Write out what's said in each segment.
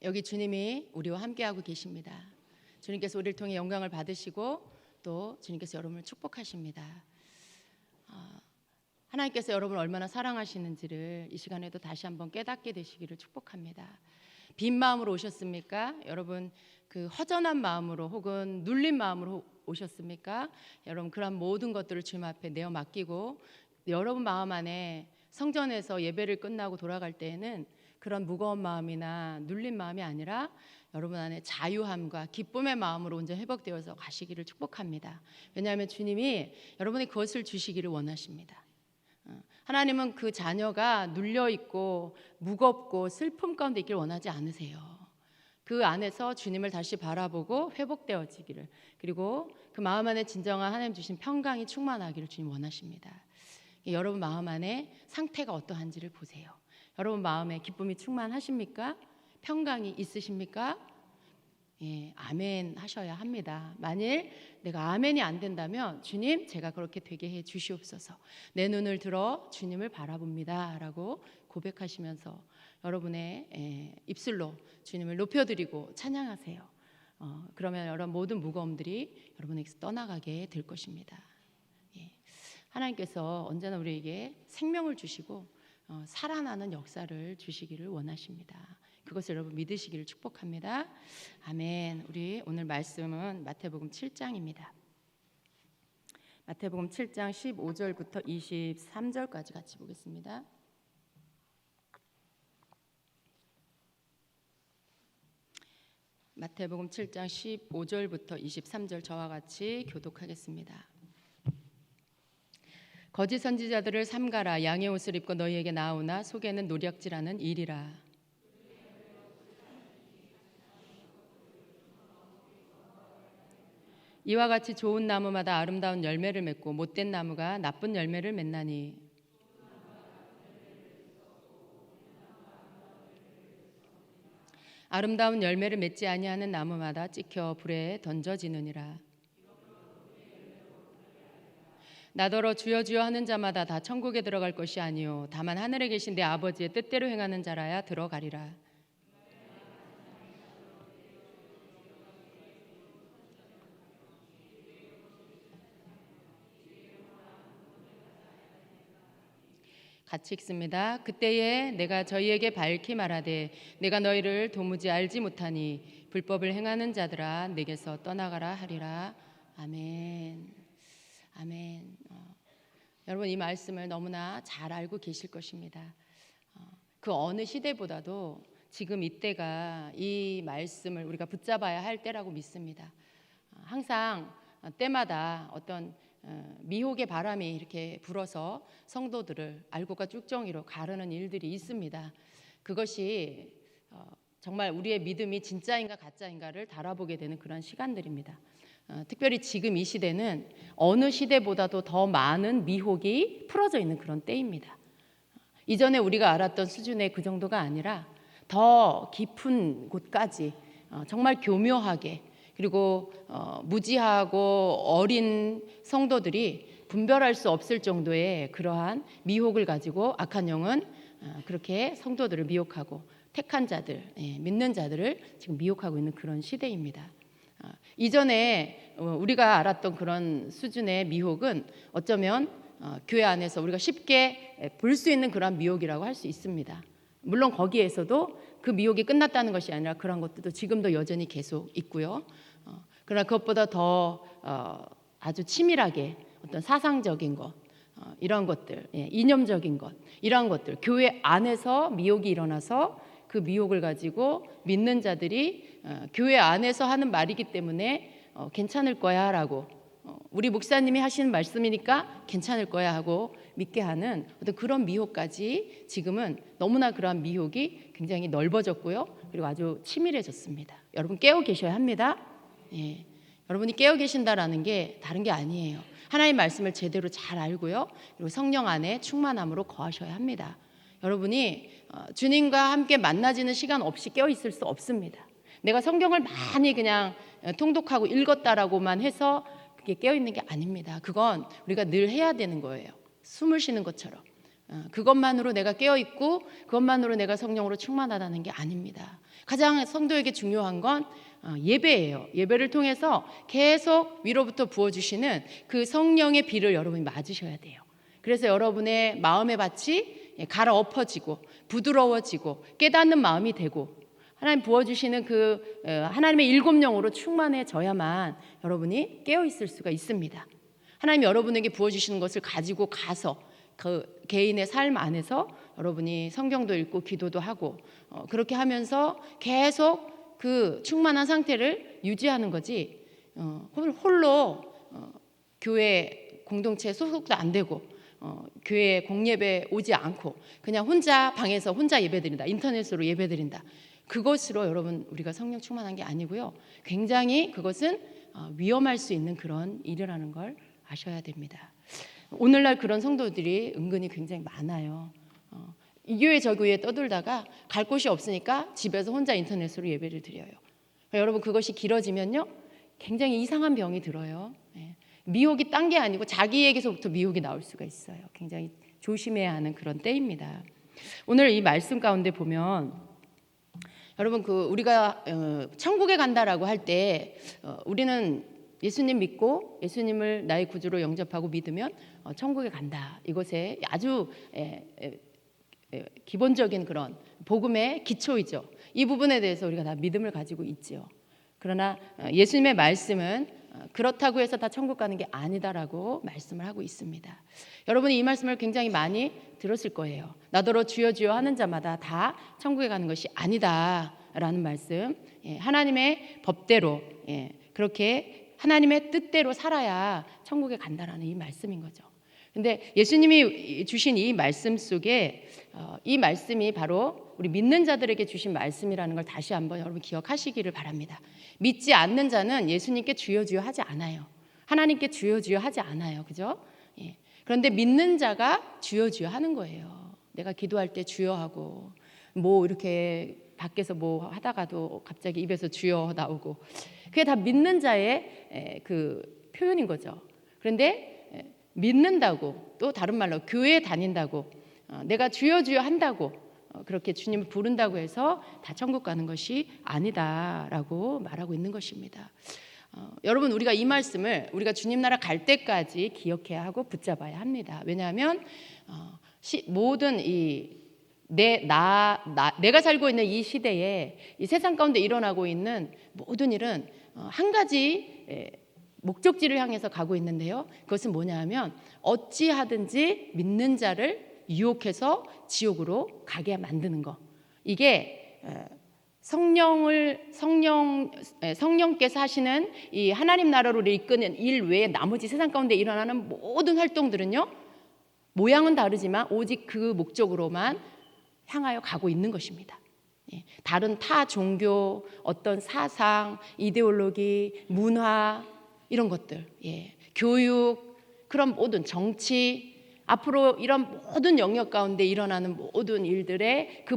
여기 주님이 우리와 함께하고 계십니다. 주님께서 우리를 통해 영광을 받으시고 또 주님께서 여러분을 축복하십니다. 하나님께서 여러분을 얼마나 사랑하시는지를 이 시간에도 다시 한번 깨닫게 되시기를 축복합니다. 빈 마음으로 오셨습니까? 여러분 그 허전한 마음으로 혹은 눌린 마음으로 오셨습니까? 여러분 그런 모든 것들을 주님 앞에 내어 맡기고 여러분 마음 안에 성전에서 예배를 끝나고 돌아갈 때에는 그런 무거운 마음이나 눌린 마음이 아니라 여러분 안에 자유함과 기쁨의 마음으로 온전히 회복되어서 가시기를 축복합니다. 왜냐하면 주님이 여러분이 그것을 주시기를 원하십니다. 하나님은 그 자녀가 눌려있고 무겁고 슬픔 가운데 있기를 원하지 않으세요. 그 안에서 주님을 다시 바라보고 회복되어지기를, 그리고 그 마음 안에 진정한 하나님 주신 평강이 충만하기를 주님 원하십니다. 여러분 마음 안에 상태가 어떠한지를 보세요. 여러분 마음에 기쁨이 충만하십니까? 평강이 있으십니까? 예, 아멘 하셔야 합니다. 만일 내가 아멘이 안 된다면 주님 제가 그렇게 되게 해 주시옵소서, 내 눈을 들어 주님을 바라봅니다 라고 고백하시면서 여러분의 입술로 주님을 높여드리고 찬양하세요. 그러면 여러분 모든 무거움들이 여러분에게서 떠나가게 될 것입니다. 예, 하나님께서 언제나 우리에게 생명을 주시고 살아나는 역사를 주시기를 원하십니다. 그것을 여러분 믿으시기를 축복합니다. 아멘. 우리 오늘 말씀은 마태복음 7장입니다. 마태복음 7장 15절부터 23절까지 같이 보겠습니다. 마태복음 7장 15절부터 23절 저와 같이 교독하겠습니다. 거짓 선지자들을 삼가라. 양의 옷을 입고 너희에게 나오나 속에는 노략질하는 일이라. 이와 같이 좋은 나무마다 아름다운 열매를 맺고 못된 나무가 나쁜 열매를 맺나니 아름다운 열매를 맺지 아니하는 나무마다 찍혀 불에 던져지느니라. 나더러 주여 주여 하는 자마다 다 천국에 들어갈 것이 아니요 다만 하늘에 계신 내 아버지의 뜻대로 행하는 자라야 들어가리라. 같이 읽습니다. 그때에 내가 저희에게 밝히 말하되 내가 너희를 도무지 알지 못하니 불법을 행하는 자들아 내게서 떠나가라 하리라. 아멘. 아멘. 여러분 이 말씀을 너무나 잘 알고 계실 것입니다. 그 어느 시대보다도 지금 이때가 이 말씀을 우리가 붙잡아야 할 때라고 믿습니다. 항상 때마다 어떤 미혹의 바람이 이렇게 불어서 성도들을 알곡과 쭉정이로 가르는 일들이 있습니다. 그것이 정말 우리의 믿음이 진짜인가 가짜인가를 달아보게 되는 그런 시간들입니다. 특별히 지금 이 시대는 어느 시대보다도 더 많은 미혹이 풀어져 있는 그런 때입니다. 이전에 우리가 알았던 수준의 그 정도가 아니라 더 깊은 곳까지 정말 교묘하게, 그리고 무지하고 어린 성도들이 분별할 수 없을 정도의 그러한 미혹을 가지고 악한 영은 그렇게 성도들을 미혹하고 택한 자들, 믿는 자들을 지금 미혹하고 있는 그런 시대입니다. 이전에 우리가 알았던 그런 수준의 미혹은 어쩌면 교회 안에서 우리가 쉽게 볼 수 있는 그런 미혹이라고 할 수 있습니다. 물론 거기에서도 그 미혹이 끝났다는 것이 아니라 그런 것들도 지금도 여전히 계속 있고요. 그러나 그것보다 더 아주 치밀하게 어떤 사상적인 것, 이런 것들, 이념적인 것, 이런 것들, 교회 안에서 미혹이 일어나서 그 미혹을 가지고 믿는 자들이 교회 안에서 하는 말이기 때문에 괜찮을 거야 라고, 우리 목사님이 하시는 말씀이니까 괜찮을 거야 하고 믿게 하는 어떤 그런 미혹까지 지금은 너무나 그러한 미혹이 굉장히 넓어졌고요. 그리고 아주 치밀해졌습니다. 여러분 깨어 계셔야 합니다. 예, 여러분이 깨어 계신다라는 게 다른 게 아니에요. 하나님의 말씀을 제대로 잘 알고요. 그리고 성령 안에 충만함으로 거하셔야 합니다. 여러분이 주님과 함께 만나지는 시간 없이 깨어 있을 수 없습니다. 내가 성경을 많이 그냥 통독하고 읽었다라고만 해서 그게 깨어 있는 게 아닙니다. 그건 우리가 늘 해야 되는 거예요. 숨을 쉬는 것처럼 그것만으로 내가 깨어있고 그것만으로 내가 성령으로 충만하다는 게 아닙니다. 가장 성도에게 중요한 건 예배예요. 예배를 통해서 계속 위로부터 부어주시는 그 성령의 비를 여러분이 맞으셔야 돼요. 그래서 여러분의 마음의 밭이 갈아엎어지고 부드러워지고 깨닫는 마음이 되고 하나님 부어주시는 그 하나님의 일곱 영으로 충만해져야만 여러분이 깨어있을 수가 있습니다. 하나님이 여러분에게 부어주시는 것을 가지고 가서 그 개인의 삶 안에서 여러분이 성경도 읽고 기도도 하고 그렇게 하면서 계속 그 충만한 상태를 유지하는 거지 홀로 교회 공동체에 소속도 안 되고 교회 공예배 오지 않고 그냥 혼자 방에서 혼자 예배드린다, 인터넷으로 예배드린다, 그것으로 여러분 우리가 성령 충만한 게 아니고요, 굉장히 그것은 위험할 수 있는 그런 일이라는 걸 아셔야 됩니다. 오늘날 그런 성도들이 은근히 굉장히 많아요. 이 교회 저 교회에 떠돌다가 갈 곳이 없으니까 집에서 혼자 인터넷으로 예배를 드려요. 그러니까 여러분 그것이 길어지면요 굉장히 이상한 병이 들어요. 미혹이 딴 게 아니고 자기에게서부터 미혹이 나올 수가 있어요. 굉장히 조심해야 하는 그런 때입니다. 오늘 이 말씀 가운데 보면 여러분 우리가 천국에 간다라고 할 때 우리는 예수님 믿고 예수님을 나의 구주로 영접하고 믿으면 천국에 간다. 이것에 아주 기본적인 그런 복음의 기초이죠. 이 부분에 대해서 우리가 다 믿음을 가지고 있지요. 그러나 예수님의 말씀은 그렇다고 해서 다 천국 가는 게 아니다라고 말씀을 하고 있습니다. 여러분이 이 말씀을 굉장히 많이 들었을 거예요. 나더러 주여 주여 하는 자마다 다 천국에 가는 것이 아니다라는 말씀. 하나님의 법대로 그렇게 하나님의 뜻대로 살아야 천국에 간다라는 이 말씀인 거죠. 근데 예수님이 주신 이 말씀 속에 이 말씀이 바로 우리 믿는 자들에게 주신 말씀이라는 걸 다시 한번 여러분 기억하시기를 바랍니다. 믿지 않는 자는 예수님께 주여 주여 하지 않아요. 하나님께 주여 주여 하지 않아요. 그죠? 그런데 믿는 자가 주여 주여 하는 거예요. 내가 기도할 때 주여 하고 뭐 이렇게 밖에서 뭐 하다가도 갑자기 입에서 주여 나오고 그게 다 믿는 자의 그 표현인 거죠. 그런데 믿는다고 또 다른 말로 교회에 다닌다고 내가 주여 주여 한다고 그렇게 주님을 부른다고 해서 다 천국 가는 것이 아니다라고 말하고 있는 것입니다. 여러분 우리가 이 말씀을 우리가 주님 나라 갈 때까지 기억해야 하고 붙잡아야 합니다. 왜냐하면 모든 내가 살고 있는 이 시대에 이 세상 가운데 일어나고 있는 모든 일은 한 가지 목적지를 향해서 가고 있는데요. 그것은 뭐냐 하면 어찌하든지 믿는 자를 유혹해서 지옥으로 가게 만드는 거. 이게 성령께서 하시는 이 하나님 나라로 이끄는 일 외에 나머지 세상 가운데 일어나는 모든 활동들은요. 모양은 다르지만 오직 그 목적으로만 향하여 가고 있는 것입니다. 다른 타 종교, 어떤 사상, 이데올로기, 문화 이런 것들, 교육, 그런 모든 정치, 앞으로 이런 모든 영역 가운데 일어나는 모든 일들의 그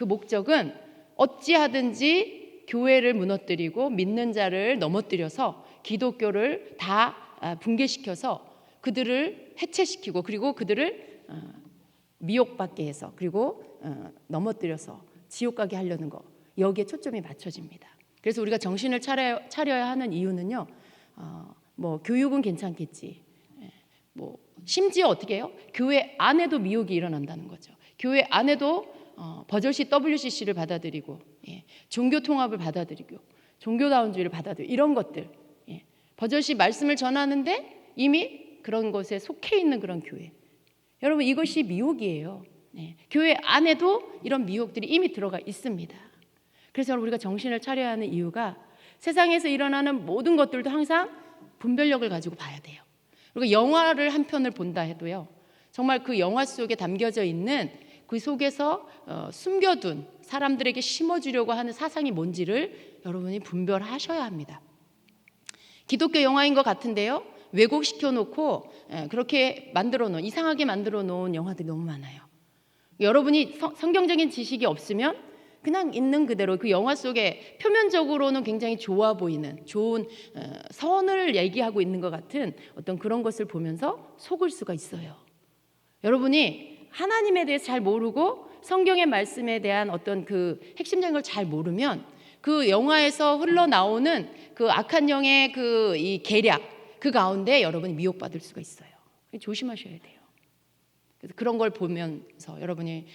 목적은 어찌하든지 교회를 무너뜨리고 믿는 자를 넘어뜨려서 기독교를 다 붕괴시켜서 그들을 해체시키고 그리고 그들을 미혹받게 해서 그리고 넘어뜨려서 지옥 가게 하려는 거, 여기에 초점이 맞춰집니다. 그래서 우리가 정신을 차려야 하는 이유는요. 뭐 교육은 괜찮겠지. 뭐 심지어 어떻게 해요? 교회 안에도 미혹이 일어난다는 거죠. 교회 안에도 버젓이 WCC를 받아들이고 종교 통합을 받아들이고 종교다운주의를 받아들이고 이런 것들 버젓이 말씀을 전하는데 이미 그런 것에 속해 있는 그런 교회. 여러분 이것이 미혹이에요. 교회 안에도 이런 미혹들이 이미 들어가 있습니다. 그래서 우리가 정신을 차려야 하는 이유가 세상에서 일어나는 모든 것들도 항상 분별력을 가지고 봐야 돼요. 그리고 영화를 한 편을 본다 해도요. 정말 그 영화 속에 담겨져 있는 그 속에서 숨겨둔 사람들에게 심어주려고 하는 사상이 뭔지를 여러분이 분별하셔야 합니다. 기독교 영화인 것 같은데요. 왜곡시켜 놓고 그렇게 만들어 놓은 이상하게 만들어 놓은 영화들이 너무 많아요. 여러분이 성경적인 지식이 없으면 그냥 있는 그대로 그 영화 속에 표면적으로는 굉장히 좋아 보이는 좋은 선을 얘기하고 있는 것 같은 어떤 그런 것을 보면서 속을 수가 있어요. 여러분이 하나님에 대해서 잘 모르고 성경의 말씀에 대한 어떤 그 핵심적인 걸 잘 모르면 그 영화에서 흘러나오는 그 악한 영의 그 이 계략 그 가운데 여러분이 미혹받을 수가 있어요. 조심하셔야 돼요. 그래서 그런 걸 보면서 여러분이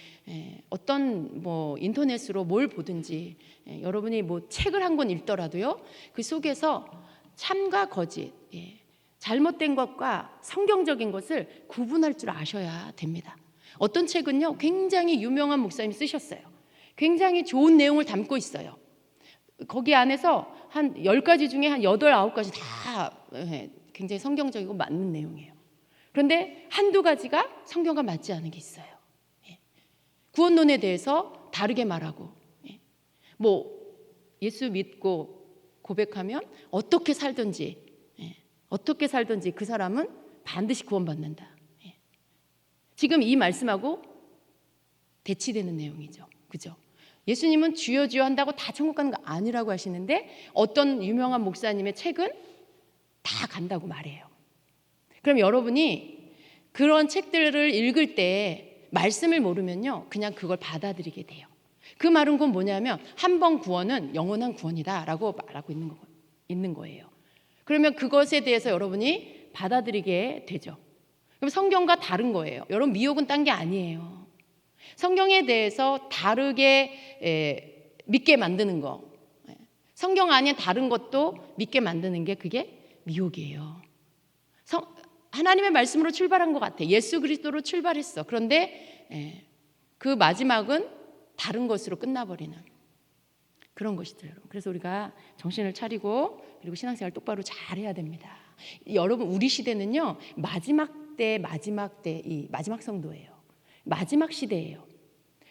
어떤 뭐 인터넷으로 뭘 보든지 여러분이 뭐 책을 한 권 읽더라도요, 그 속에서 참과 거짓, 잘못된 것과 성경적인 것을 구분할 줄 아셔야 됩니다. 어떤 책은요, 굉장히 유명한 목사님이 쓰셨어요. 굉장히 좋은 내용을 담고 있어요. 거기 안에서 한 10가지 중에 한 8, 9가지 다 굉장히 성경적이고 맞는 내용이에요. 그런데 한두 가지가 성경과 맞지 않은 게 있어요. 구원론에 대해서 다르게 말하고, 뭐 예수 믿고 고백하면 어떻게 살든지 그 사람은 반드시 구원받는다. 지금 이 말씀하고 대치되는 내용이죠. 그죠? 예수님은 주여 주여 한다고 다 천국 가는 거 아니라고 하시는데 어떤 유명한 목사님의 책은 다 간다고 말해요. 그럼 여러분이 그런 책들을 읽을 때 말씀을 모르면요, 그냥 그걸 받아들이게 돼요. 그 말은 곧 뭐냐면 한 번 구원은 영원한 구원이다라고 말하고 있는 거예요. 그러면 그것에 대해서 여러분이 받아들이게 되죠. 그럼 성경과 다른 거예요. 여러분, 미혹은 딴 게 아니에요. 성경에 대해서 다르게 믿게 만드는 거, 성경 아닌 다른 것도 믿게 만드는 게 그게 미혹이에요. 하나님의 말씀으로 출발한 것 같아. 예수 그리스도로 출발했어. 그런데 그 마지막은 다른 것으로 끝나버리는 그런 것이죠, 여러분. 그래서 우리가 정신을 차리고 그리고 신앙생활 똑바로 잘 해야 됩니다. 여러분, 우리 시대는요, 마지막 이 마지막 성도예요. 마지막 시대예요.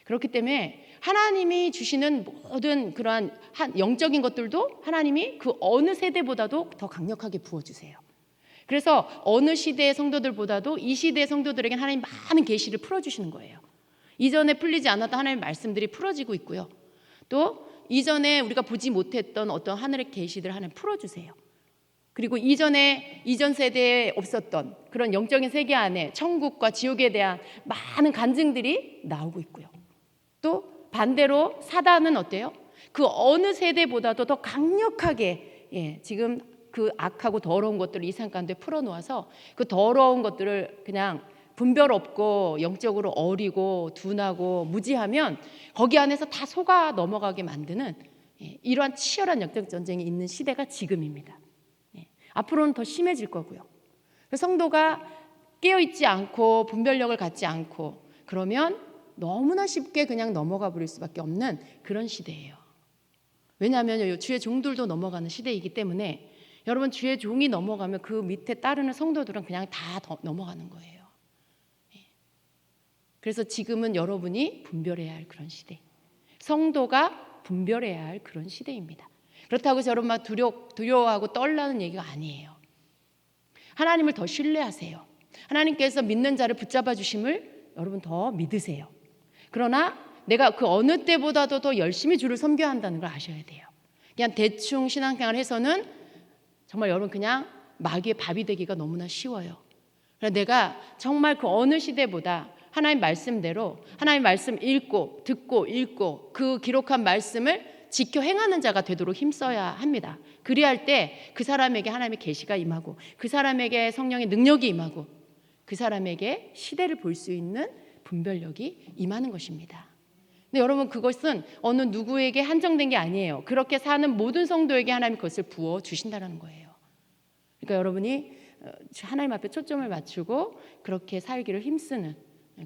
그렇기 때문에 하나님이 주시는 모든 그러한 영적인 것들도 하나님이 그 어느 세대보다도 더 강력하게 부어주세요. 그래서 어느 시대의 성도들보다도 이 시대의 성도들에게 하나님 많은 계시를 풀어주시는 거예요. 이전에 풀리지 않았던 하나님의 말씀들이 풀어지고 있고요. 또 이전에 우리가 보지 못했던 어떤 하늘의 계시들을 하나님 풀어주세요. 그리고 이전 세대에 없었던 그런 영적인 세계 안에 천국과 지옥에 대한 많은 간증들이 나오고 있고요. 또 반대로 사단은 어때요? 그 어느 세대보다도 더 강력하게 지금 그 악하고 더러운 것들을 이 세상 가운데 풀어놓아서 그 더러운 것들을 그냥 분별 없고 영적으로 어리고 둔하고 무지하면 거기 안에서 다 속아 넘어가게 만드는 이러한 치열한 영적 전쟁이 있는 시대가 지금입니다. 앞으로는 더 심해질 거고요. 성도가 깨어있지 않고 분별력을 갖지 않고 그러면 너무나 쉽게 그냥 넘어가 버릴 수밖에 없는 그런 시대예요. 왜냐하면 주의 종들도 넘어가는 시대이기 때문에 여러분, 주의 종이 넘어가면 그 밑에 따르는 성도들은 그냥 다 넘어가는 거예요. 그래서 지금은 여러분이 분별해야 할 그런 시대, 성도가 분별해야 할 그런 시대입니다. 그렇다고 해서 여러분 막 두려워하고 떨라는 얘기가 아니에요. 하나님을 더 신뢰하세요. 하나님께서 믿는 자를 붙잡아 주심을 여러분 더 믿으세요. 그러나 내가 그 어느 때보다도 더 열심히 주를 섬겨야 한다는 걸 아셔야 돼요. 그냥 대충 신앙생활 해서는 정말 여러분 그냥 마귀의 밥이 되기가 너무나 쉬워요. 그래서 내가 정말 그 어느 시대보다 하나님 말씀대로 하나님 말씀 읽고 듣고 그 기록한 말씀을 지켜 행하는 자가 되도록 힘써야 합니다. 그리할 때 그 사람에게 하나님의 계시가 임하고 그 사람에게 성령의 능력이 임하고 그 사람에게 시대를 볼 수 있는 분별력이 임하는 것입니다. 근데 여러분, 그것은 어느 누구에게 한정된 게 아니에요. 그렇게 사는 모든 성도에게 하나님 그것을 부어 주신다는 거예요. 그러니까 여러분이 하나님 앞에 초점을 맞추고 그렇게 살기를 힘쓰는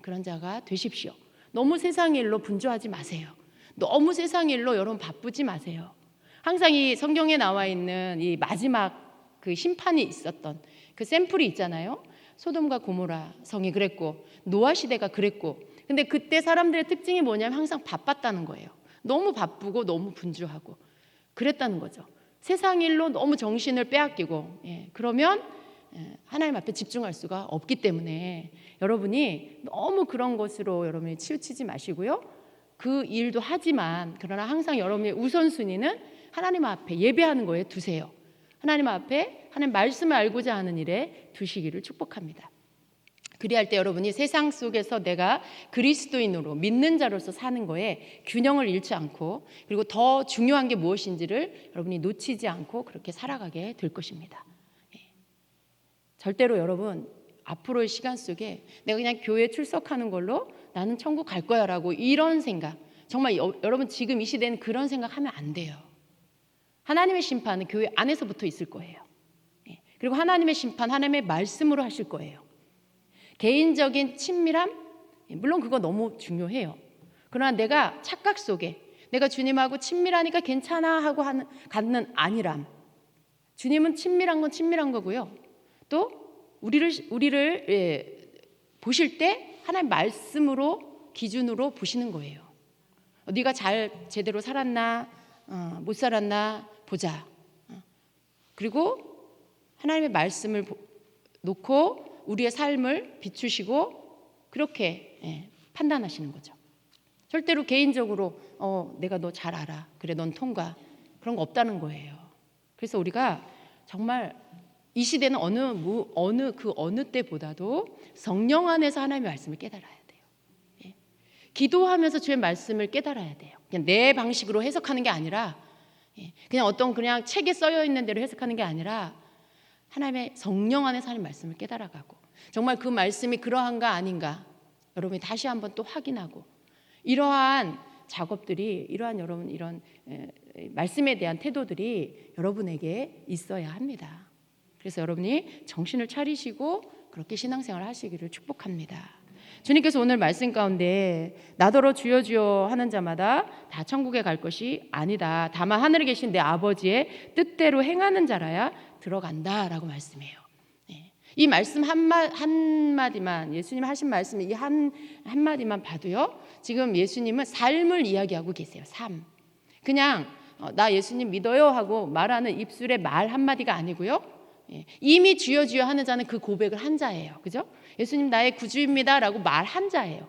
그런 자가 되십시오. 너무 세상 일로 분주하지 마세요. 너무 세상 일로 여러분 바쁘지 마세요. 항상 이 성경에 나와 있는 이 마지막 그 심판이 있었던 그 샘플이 있잖아요. 소돔과 고모라 성이 그랬고 노아 시대가 그랬고, 근데 그때 사람들의 특징이 뭐냐면 항상 바빴다는 거예요. 너무 바쁘고 너무 분주하고 그랬다는 거죠. 세상 일로 너무 정신을 빼앗기고 그러면 하나님 앞에 집중할 수가 없기 때문에 여러분이 너무 그런 것으로 여러분이 치우치지 마시고요. 그 일도 하지만 그러나 항상 여러분의 우선순위는 하나님 앞에 예배하는 거에 두세요. 하나님 앞에 하나님 말씀을 알고자 하는 일에 두시기를 축복합니다. 그리할 때 여러분이 세상 속에서 내가 그리스도인으로 믿는 자로서 사는 거에 균형을 잃지 않고, 그리고 더 중요한 게 무엇인지를 여러분이 놓치지 않고 그렇게 살아가게 될 것입니다. 절대로 여러분 앞으로의 시간 속에 내가 그냥 교회 출석하는 걸로 나는 천국 갈 거야 라고 이런 생각, 정말 여러분 지금 이 시대는 그런 생각하면 안 돼요. 하나님의 심판은 교회 안에서부터 있을 거예요. 그리고 하나님의 심판 하나님의 말씀으로 하실 거예요. 개인적인 친밀함, 물론 그거 너무 중요해요. 그러나 내가 착각 속에 내가 주님하고 친밀하니까 괜찮아 하고 갖는 안일함, 주님은 친밀한 건 친밀한 거고요. 또 우리를 보실 때 하나님 말씀으로 기준으로 보시는 거예요. 네가 제대로 살았나 못 살았나 보자. 그리고 하나님의 말씀을 놓고 우리의 삶을 비추시고 그렇게 판단하시는 거죠. 절대로 개인적으로 내가 너 잘 알아, 그래 넌 통과, 그런 거 없다는 거예요. 그래서 우리가 정말 이 시대는 어느 때보다도 성령 안에서 하나님의 말씀을 깨달아야 돼요. 기도하면서 주의 말씀을 깨달아야 돼요. 그냥 내 방식으로 해석하는 게 아니라, 그냥 책에 써여 있는 대로 해석하는 게 아니라 하나님의 성령 안에서 하나님의 말씀을 깨달아가고, 정말 그 말씀이 그러한가 아닌가 여러분이 다시 한번 또 확인하고, 이러한 작업들이, 여러분 이런 말씀에 대한 태도들이 여러분에게 있어야 합니다. 그래서 여러분이 정신을 차리시고 그렇게 신앙생활을 하시기를 축복합니다. 주님께서 오늘 말씀 가운데 나더러 주여 주여 하는 자마다 다 천국에 갈 것이 아니다, 다만 하늘에 계신 내 아버지의 뜻대로 행하는 자라야 들어간다라고 말씀해요. 이 말씀 한마디만, 예수님 하신 말씀 이 한마디만 봐도요, 지금 예수님은 삶을 이야기하고 계세요. 삶. 그냥 나 예수님 믿어요 하고 말하는 입술의 말 한마디가 아니고요, 이미 주여 주여 하는 자는 그 고백을 한 자예요. 그죠? 예수님 나의 구주입니다 라고 말한 자예요.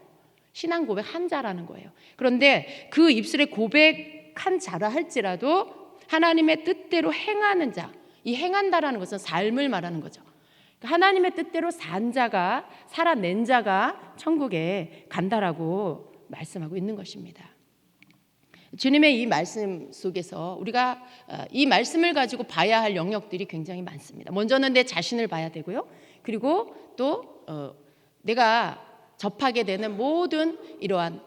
신앙 고백 한 자라는 거예요. 그런데 그 입술의 고백한 자라 할지라도 하나님의 뜻대로 행하는 자, 이 행한다라는 것은 삶을 말하는 거죠. 하나님의 뜻대로 산 자가, 살아낸 자가 천국에 간다라고 말씀하고 있는 것입니다. 주님의 이 말씀 속에서 우리가 이 말씀을 가지고 봐야 할 영역들이 굉장히 많습니다. 먼저는 내 자신을 봐야 되고요. 그리고 또 내가 접하게 되는 모든 이러한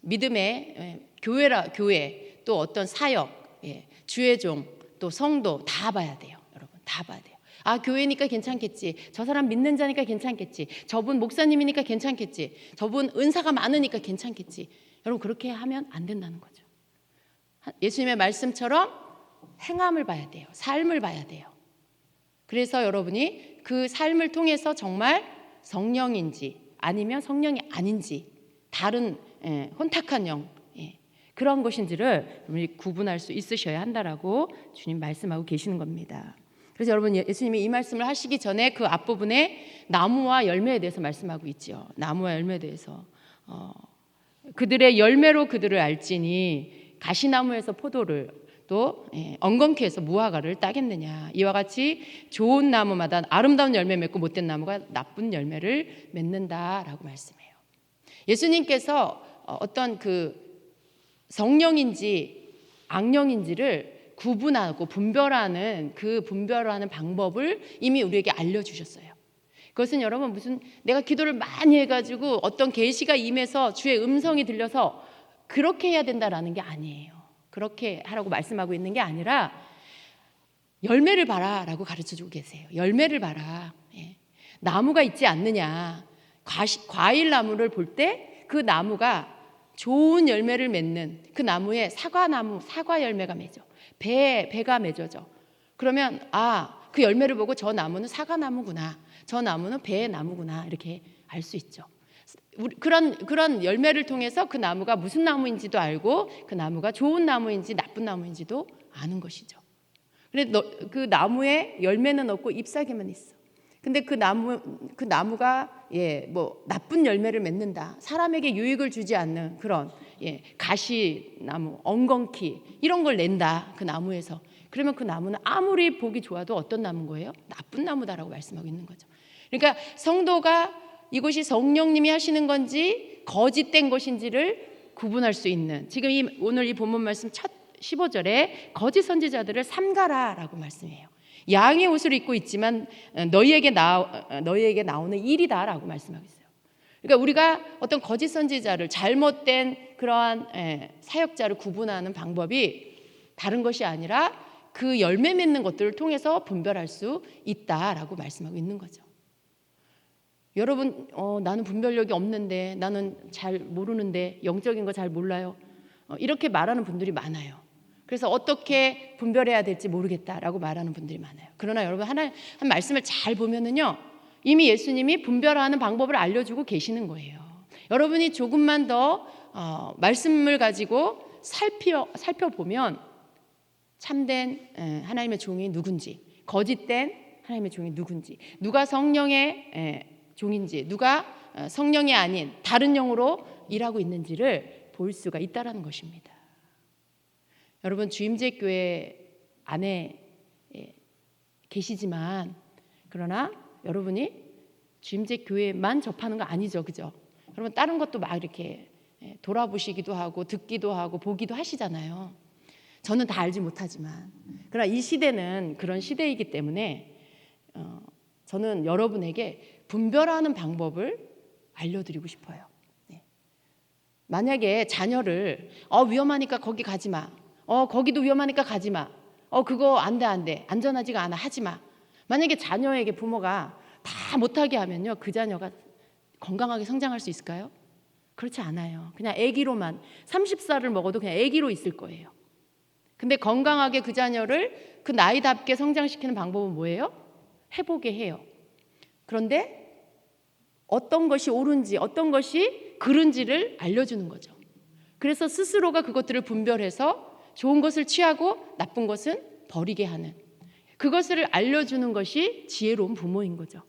믿음의 교회, 또 어떤 사역, 주의 종, 또 성도 다 봐야 돼요. 여러분 다 봐야 돼요. 아, 교회니까 괜찮겠지, 저 사람 믿는 자니까 괜찮겠지, 저분 목사님이니까 괜찮겠지, 저분 은사가 많으니까 괜찮겠지. 여러분 그렇게 하면 안 된다는 거죠. 예수님의 말씀처럼 행함을 봐야 돼요. 삶을 봐야 돼요. 그래서 여러분이 그 삶을 통해서 정말 성령인지 아니면 성령이 아닌지, 다른 혼탁한 영, 그런 것인지를 여러분이 구분할 수 있으셔야 한다라고 주님 말씀하고 계시는 겁니다. 그래서 여러분 예수님이 이 말씀을 하시기 전에 그 앞부분에 나무와 열매에 대해서 말씀하고 있죠. 나무와 열매에 대해서 그들의 열매로 그들을 알지니 가시나무에서 포도를, 또 엉겅퀴 해서 무화과를 따겠느냐. 이와 같이 좋은 나무마다 아름다운 열매 맺고 못된 나무가 나쁜 열매를 맺는다라고 말씀해요. 예수님께서 어떤 그 성령인지 악령인지를 구분하고 분별하는 방법을 이미 우리에게 알려주셨어요. 그것은 여러분 무슨 내가 기도를 많이 해가지고 어떤 계시가 임해서 주의 음성이 들려서 그렇게 해야 된다라는 게 아니에요. 그렇게 하라고 말씀하고 있는 게 아니라 열매를 봐라라고 가르쳐주고 계세요. 열매를 봐라. 나무가 있지 않느냐. 과일 나무를 볼 때 그 나무가 좋은 열매를 맺는 그 나무에 사과 열매가 맺어. 배가 맺어져. 그러면 그 열매를 보고 저 나무는 사과나무구나, 저 나무는 배의 나무구나, 이렇게 알 수 있죠. 그런 열매를 통해서 그 나무가 무슨 나무인지도 알고 그 나무가 좋은 나무인지 나쁜 나무인지도 아는 것이죠. 그런데 그 나무에 열매는 없고 잎사귀만 있어. 근데 그 나무가 나쁜 열매를 맺는다, 사람에게 유익을 주지 않는 그런 가시나무, 엉겅퀴 이런 걸 낸다 그 나무에서. 그러면 그 나무는 아무리 보기 좋아도 어떤 나무인 거예요? 나쁜 나무다라고 말씀하고 있는 거죠. 그러니까 성도가 이것이 성령님이 하시는 건지 거짓된 것인지를 구분할 수 있는, 지금 오늘 이 본문 말씀 첫 15절에 거짓 선지자들을 삼가라라고 말씀해요. 양의 옷을 입고 있지만 너희에게 나오는 일이다라고 말씀하고 있어요. 그러니까 우리가 어떤 거짓 선지자를, 잘못된 그러한 사역자를 구분하는 방법이 다른 것이 아니라 그 열매 맺는 것들을 통해서 분별할 수 있다라고 말씀하고 있는 거죠. 여러분, 나는 분별력이 없는데, 나는 잘 모르는데, 영적인 거 잘 몰라요, 이렇게 말하는 분들이 많아요. 그래서 어떻게 분별해야 될지 모르겠다라고 말하는 분들이 많아요. 그러나 여러분, 한 말씀을 잘 보면은요, 이미 예수님이 분별하는 방법을 알려주고 계시는 거예요. 여러분이 조금만 더 말씀을 가지고 살펴보면 참된 하나님의 종이 누군지, 거짓된 하나님의 종이 누군지, 누가 성령의 종인지, 누가 성령이 아닌 다른 영으로 일하고 있는지를 볼 수가 있다라는 것입니다. 여러분, 주임제 교회 안에 계시지만, 그러나 여러분이 주임제 교회만 접하는 거 아니죠, 그죠? 여러분, 다른 것도 막 이렇게 돌아보시기도 하고 듣기도 하고 보기도 하시잖아요. 저는 다 알지 못하지만, 그러나 이 시대는 그런 시대이기 때문에 저는 여러분에게 분별하는 방법을 알려드리고 싶어요. 만약에 자녀를 위험하니까 거기 가지 마, 거기도 위험하니까 가지 마, 그거 안 돼, 안전하지가 않아, 하지 마. 만약에 자녀에게 부모가 다 못하게 하면요, 그 자녀가 건강하게 성장할 수 있을까요? 그렇지 않아요. 그냥 아기로만, 30살을 먹어도 그냥 아기로 있을 거예요. 근데 건강하게 그 자녀를 그 나이답게 성장시키는 방법은 뭐예요? 해보게 해요. 그런데 어떤 것이 옳은지, 어떤 것이 그른지를 알려주는 거죠. 그래서 스스로가 그것들을 분별해서 좋은 것을 취하고 나쁜 것은 버리게 하는, 그것을 알려주는 것이 지혜로운 부모인 거죠.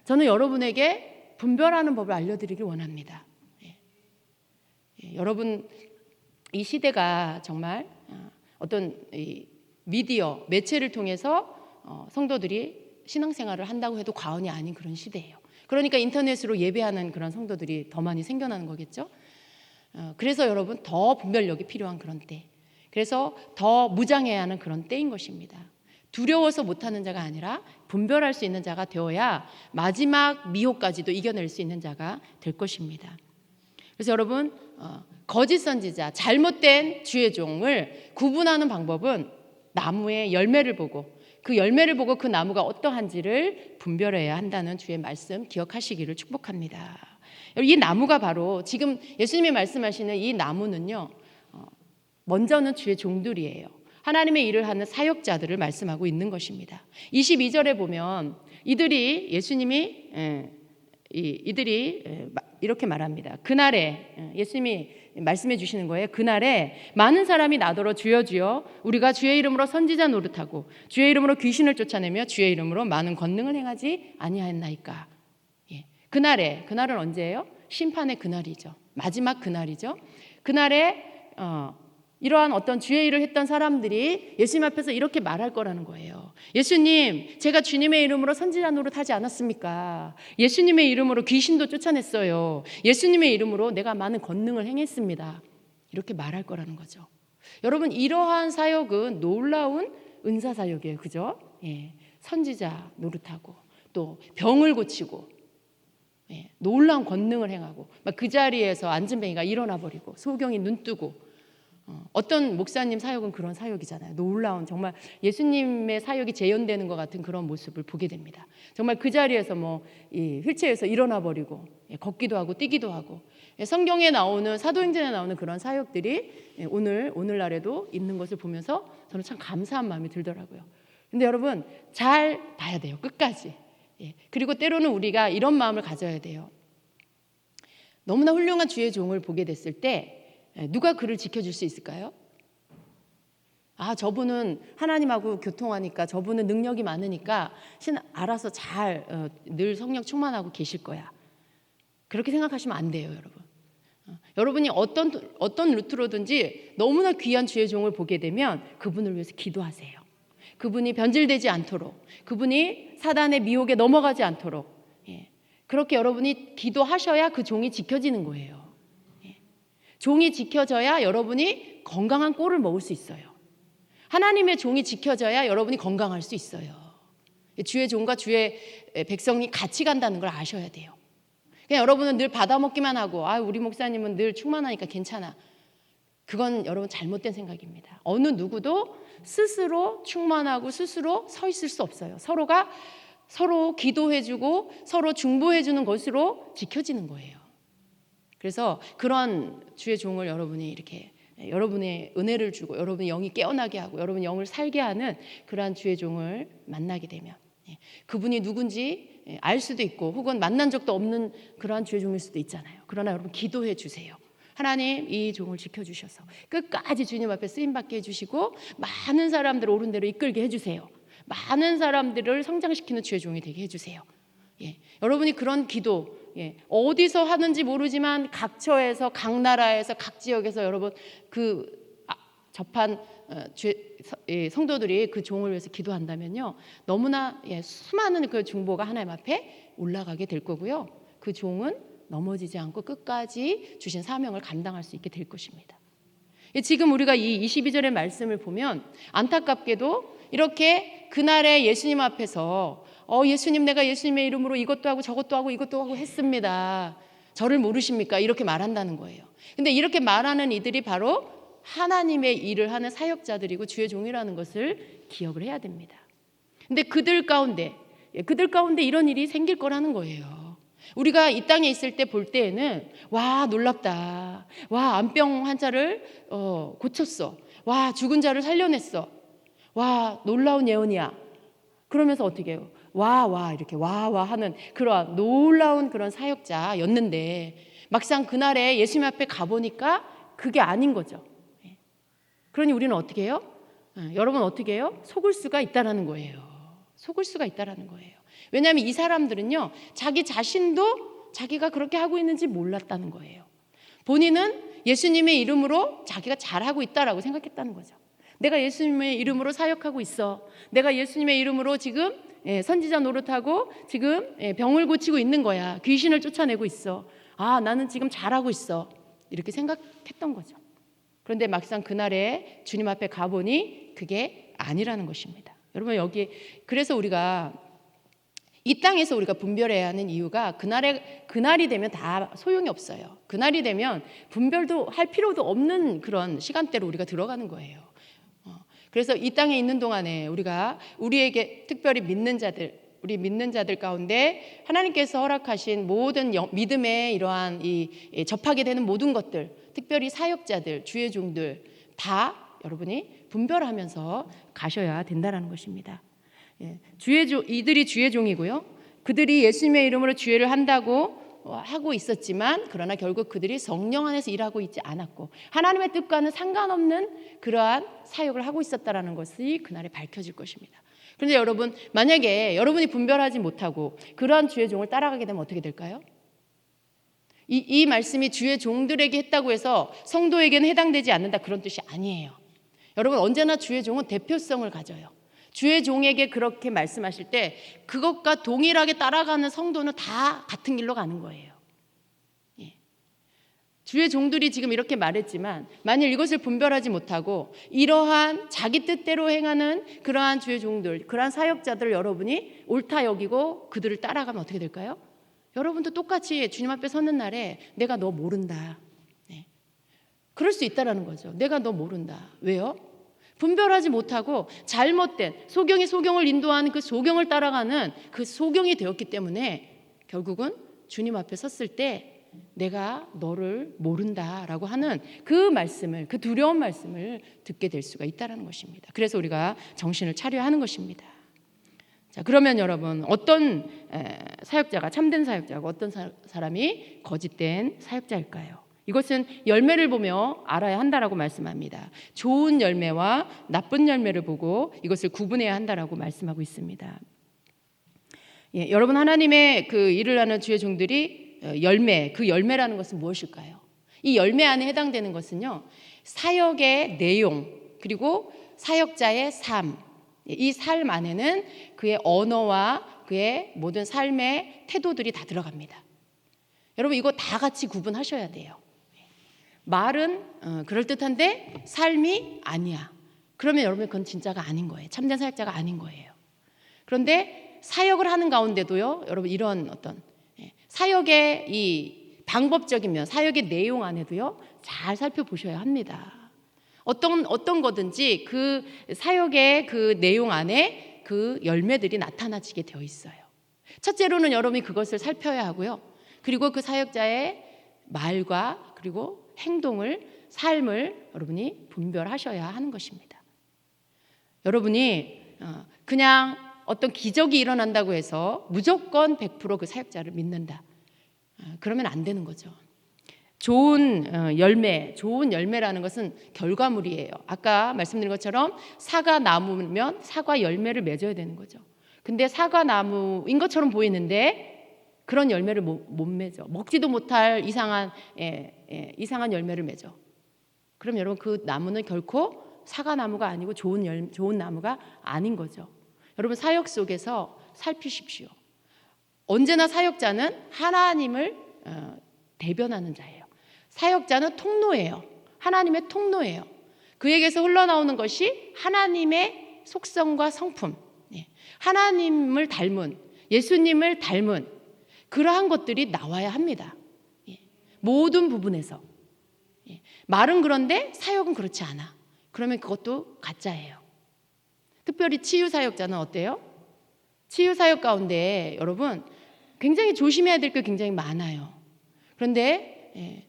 저는 여러분에게 분별하는 법을 알려드리길 원합니다. 여러분, 이 시대가 정말 어떤 미디어, 매체를 통해서 성도들이 신앙생활을 한다고 해도 과언이 아닌 그런 시대예요. 그러니까 인터넷으로 예배하는 그런 성도들이 더 많이 생겨나는 거겠죠. 그래서 여러분, 더 분별력이 필요한 그런 때, 그래서 더 무장해야 하는 그런 때인 것입니다. 두려워서 못하는 자가 아니라 분별할 수 있는 자가 되어야 마지막 미혹까지도 이겨낼 수 있는 자가 될 것입니다. 그래서 여러분, 거짓 선지자, 잘못된 주의 종을 구분하는 방법은 나무의 열매를 보고, 그 열매를 보고 그 나무가 어떠한지를 분별해야 한다는 주의 말씀 기억하시기를 축복합니다. 이 나무가 바로 지금 예수님이 말씀하시는 이 나무는요, 먼저는 주의 종들이에요. 하나님의 일을 하는 사역자들을 말씀하고 있는 것입니다. 22절에 보면 이들이 이렇게 말합니다. 그날에, 예수님이 말씀해 주시는 거예요. 그날에 많은 사람이 나더러 주여 주여 우리가 주의 이름으로 선지자 노릇하고 주의 이름으로 귀신을 쫓아내며 주의 이름으로 많은 권능을 행하지 아니하였나이까. 그날에, 그날은 언제예요? 심판의 그날이죠. 마지막 그날이죠. 그날에 이러한 어떤 주의 일을 했던 사람들이 예수님 앞에서 이렇게 말할 거라는 거예요. 예수님, 제가 주님의 이름으로 선지자 노릇하지 않았습니까? 예수님의 이름으로 귀신도 쫓아냈어요. 예수님의 이름으로 내가 많은 권능을 행했습니다. 이렇게 말할 거라는 거죠. 여러분, 이러한 사역은 놀라운 은사 사역이에요. 그죠? 선지자 노릇하고 또 병을 고치고 놀라운 권능을 행하고, 막 그 자리에서 앉은 뱅이가 일어나 버리고 소경이 눈 뜨고, 어떤 목사님 사역은 그런 사역이잖아요. 놀라운, 정말 예수님의 사역이 재현되는 것 같은 그런 모습을 보게 됩니다. 정말 그 자리에서 이 휠체어에서 일어나 버리고 걷기도 하고 뛰기도 하고, 성경에 나오는, 사도행전에 나오는 그런 사역들이 오늘날에도 있는 것을 보면서 저는 참 감사한 마음이 들더라고요. 근데 여러분, 잘 봐야 돼요. 끝까지. 그리고 때로는 우리가 이런 마음을 가져야 돼요. 너무나 훌륭한 주의 종을 보게 됐을 때 누가 그를 지켜줄 수 있을까요? 저분은 하나님하고 교통하니까, 저분은 능력이 많으니까 알아서 잘 늘 성령 충만하고 계실 거야. 그렇게 생각하시면 안 돼요, 여러분. 여러분이 어떤 루트로든지 너무나 귀한 주의 종을 보게 되면 그분을 위해서 기도하세요. 그분이 변질되지 않도록, 그분이 사단의 미혹에 넘어가지 않도록, 그렇게 여러분이 기도하셔야 그 종이 지켜지는 거예요. 종이 지켜져야 여러분이 건강한 꼴을 먹을 수 있어요. 하나님의 종이 지켜져야 여러분이 건강할 수 있어요. 주의 종과 주의 백성이 같이 간다는 걸 아셔야 돼요. 그냥 여러분은 늘 받아먹기만 하고 우리 목사님은 늘 충만하니까 괜찮아. 그건 여러분 잘못된 생각입니다. 어느 누구도 스스로 충만하고 스스로 서 있을 수 없어요. 서로가 서로 기도해주고 서로 중보해주는 것으로 지켜지는 거예요. 그래서 그런 주의 종을 여러분이 이렇게 여러분의 은혜를 주고 여러분의 영이 깨어나게 하고 여러분의 영을 살게 하는 그러한 주의 종을 만나게 되면 그분이 누군지 알 수도 있고 혹은 만난 적도 없는 그러한 주의 종일 수도 있잖아요. 그러나 여러분 기도해 주세요. 하나님 이 종을 지켜주셔서 끝까지 주님 앞에 쓰임받게 해주시고 많은 사람들을 옳은 대로 이끌게 해주세요. 많은 사람들을 성장시키는 주의 종이 되게 해주세요. 여러분이 그런 기도 어디서 하는지 모르지만 각 처에서 각 나라에서 각 지역에서 여러분 접한 성도들이 그 종을 위해서 기도한다면요 너무나 수많은 그 중보가 하나님 앞에 올라가게 될 거고요. 그 종은 넘어지지 않고 끝까지 주신 사명을 감당할 수 있게 될 것입니다. 지금 우리가 이 22절의 말씀을 보면 안타깝게도 이렇게 그날에 예수님 앞에서 예수님 내가 예수님의 이름으로 이것도 하고 저것도 하고 이것도 하고 했습니다. 저를 모르십니까? 이렇게 말한다는 거예요. 근데 이렇게 말하는 이들이 바로 하나님의 일을 하는 사역자들이고 주의 종이라는 것을 기억을 해야 됩니다. 근데 그들 가운데 이런 일이 생길 거라는 거예요. 우리가 이 땅에 있을 때 볼 때에는 와 놀랍다. 와 암병 환자를 고쳤어. 와 죽은 자를 살려냈어. 와 놀라운 예언이야. 그러면서 어떻게 해요? 와 이렇게 와 하는 그런 놀라운 그런 사역자였는데 막상 그날에 예수님 앞에 가보니까 그게 아닌 거죠. 그러니 우리는 어떻게 해요? 여러분 어떻게 해요? 속을 수가 있다라는 거예요. 속을 수가 있다라는 거예요. 왜냐하면 이 사람들은요 자기 자신도 자기가 그렇게 하고 있는지 몰랐다는 거예요. 본인은 예수님의 이름으로 자기가 잘하고 있다라고 생각했다는 거죠. 내가 예수님의 이름으로 사역하고 있어. 내가 예수님의 이름으로 지금 선지자 노릇하고 지금 병을 고치고 있는 거야. 귀신을 쫓아내고 있어. 나는 지금 잘하고 있어. 이렇게 생각했던 거죠. 그런데 막상 그날에 주님 앞에 가보니 그게 아니라는 것입니다. 여러분 여기 그래서 우리가 이 땅에서 우리가 분별해야 하는 이유가 그날이 되면 다 소용이 없어요. 그날이 되면 분별도 할 필요도 없는 그런 시간대로 우리가 들어가는 거예요. 그래서 이 땅에 있는 동안에 우리에게 특별히 우리 믿는 자들 가운데 하나님께서 허락하신 모든 믿음의 이러한 접하게 되는 모든 것들, 특별히 사역자들, 주의 종들 다 여러분이 분별하면서 가셔야 된다라는 것입니다. 이들이 주의 종이고요. 그들이 예수님의 이름으로 주의를 한다고 하고 있었지만 그러나 결국 그들이 성령 안에서 일하고 있지 않았고 하나님의 뜻과는 상관없는 그러한 사역을 하고 있었다라는 것이 그날에 밝혀질 것입니다. 그런데 여러분 만약에 여러분이 분별하지 못하고 그러한 주의 종을 따라가게 되면 어떻게 될까요? 이 말씀이 주의 종들에게 했다고 해서 성도에게는 해당되지 않는다 그런 뜻이 아니에요. 여러분 언제나 주의 종은 대표성을 가져요. 주의 종에게 그렇게 말씀하실 때 그것과 동일하게 따라가는 성도는 다 같은 길로 가는 거예요. 주의 종들이 지금 이렇게 말했지만 만일 이것을 분별하지 못하고 이러한 자기 뜻대로 행하는 그러한 주의 종들, 그러한 사역자들을 여러분이 옳다 여기고 그들을 따라가면 어떻게 될까요? 여러분도 똑같이 주님 앞에 서는 날에 내가 너 모른다. 그럴 수 있다라는 거죠. 내가 너 모른다. 왜요? 분별하지 못하고 잘못된 소경이 소경을 인도하는 그 소경을 따라가는 그 소경이 되었기 때문에 결국은 주님 앞에 섰을 때 내가 너를 모른다라고 하는 그 말씀을, 그 두려운 말씀을 듣게 될 수가 있다는 것입니다. 그래서 우리가 정신을 차려야 하는 것입니다. 자, 그러면 여러분 어떤 사역자가 참된 사역자고 어떤 사람이 거짓된 사역자일까요? 이것은 열매를 보며 알아야 한다라고 말씀합니다. 좋은 열매와 나쁜 열매를 보고 이것을 구분해야 한다라고 말씀하고 있습니다. 여러분 하나님의 그 일을 하는 주의 종들이 그 열매라는 것은 무엇일까요? 이 열매 안에 해당되는 것은요. 사역의 내용 그리고 사역자의 삶, 이 삶 안에는 그의 언어와 그의 모든 삶의 태도들이 다 들어갑니다. 여러분 이거 다 같이 구분하셔야 돼요. 말은 그럴듯한데 삶이 아니야. 그러면 여러분 그건 진짜가 아닌 거예요. 참된 사역자가 아닌 거예요. 그런데 사역을 하는 가운데도요, 여러분 이런 어떤 사역의 이 방법적인 면, 사역의 내용 안에도요 잘 살펴보셔야 합니다. 어떤 거든지 그 사역의 그 내용 안에 그 열매들이 나타나지게 되어 있어요. 첫째로는 여러분이 그것을 살펴야 하고요. 그리고 그 사역자의 말과 그리고 행동을, 삶을 여러분이 분별하셔야 하는 것입니다. 여러분이 그냥 어떤 기적이 일어난다고 해서 무조건 100% 그 사역자를 믿는다. 그러면 안 되는 거죠. 좋은 열매라는 것은 결과물이에요. 아까 말씀드린 것처럼 사과 나무면 사과 열매를 맺어야 되는 거죠. 근데 사과 나무인 것처럼 보이는데 그런 열매를 못 맺어. 먹지도 못할 이상한 열매를 맺어. 그럼 여러분 그 나무는 결코 사과 나무가 아니고 좋은 나무가 아닌 거죠. 여러분 사역 속에서 살피십시오. 언제나 사역자는 하나님을 대변하는 자예요. 사역자는 통로예요. 하나님의 통로예요. 그에게서 흘러나오는 것이 하나님의 속성과 성품, 하나님을 닮은, 예수님을 닮은 그러한 것들이 나와야 합니다. 모든 부분에서. 말은 그런데 사역은 그렇지 않아. 그러면 그것도 가짜예요. 특별히 치유 사역자는 어때요? 치유 사역 가운데 여러분 굉장히 조심해야 될 게 굉장히 많아요. 그런데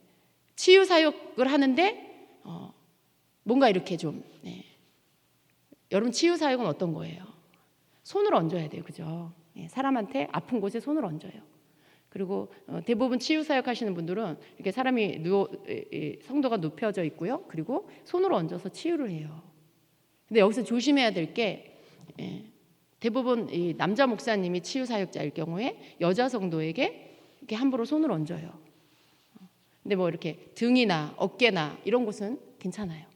치유 사역을 하는데 뭔가 이렇게 좀 여러분 치유 사역은 어떤 거예요? 손을 얹어야 돼요, 그죠? 사람한테 아픈 곳에 손을 얹어요. 그리고 대부분 치유 사역 하시는 분들은 이렇게 사람이 성도가 눕혀져 있고요. 그리고 손으로 얹어서 치유를 해요. 근데 여기서 조심해야 될 게 대부분 이 남자 목사님이 치유 사역자일 경우에 여자 성도에게 이렇게 함부로 손을 얹어요. 근데 뭐 이렇게 등이나 어깨나 이런 곳은 괜찮아요.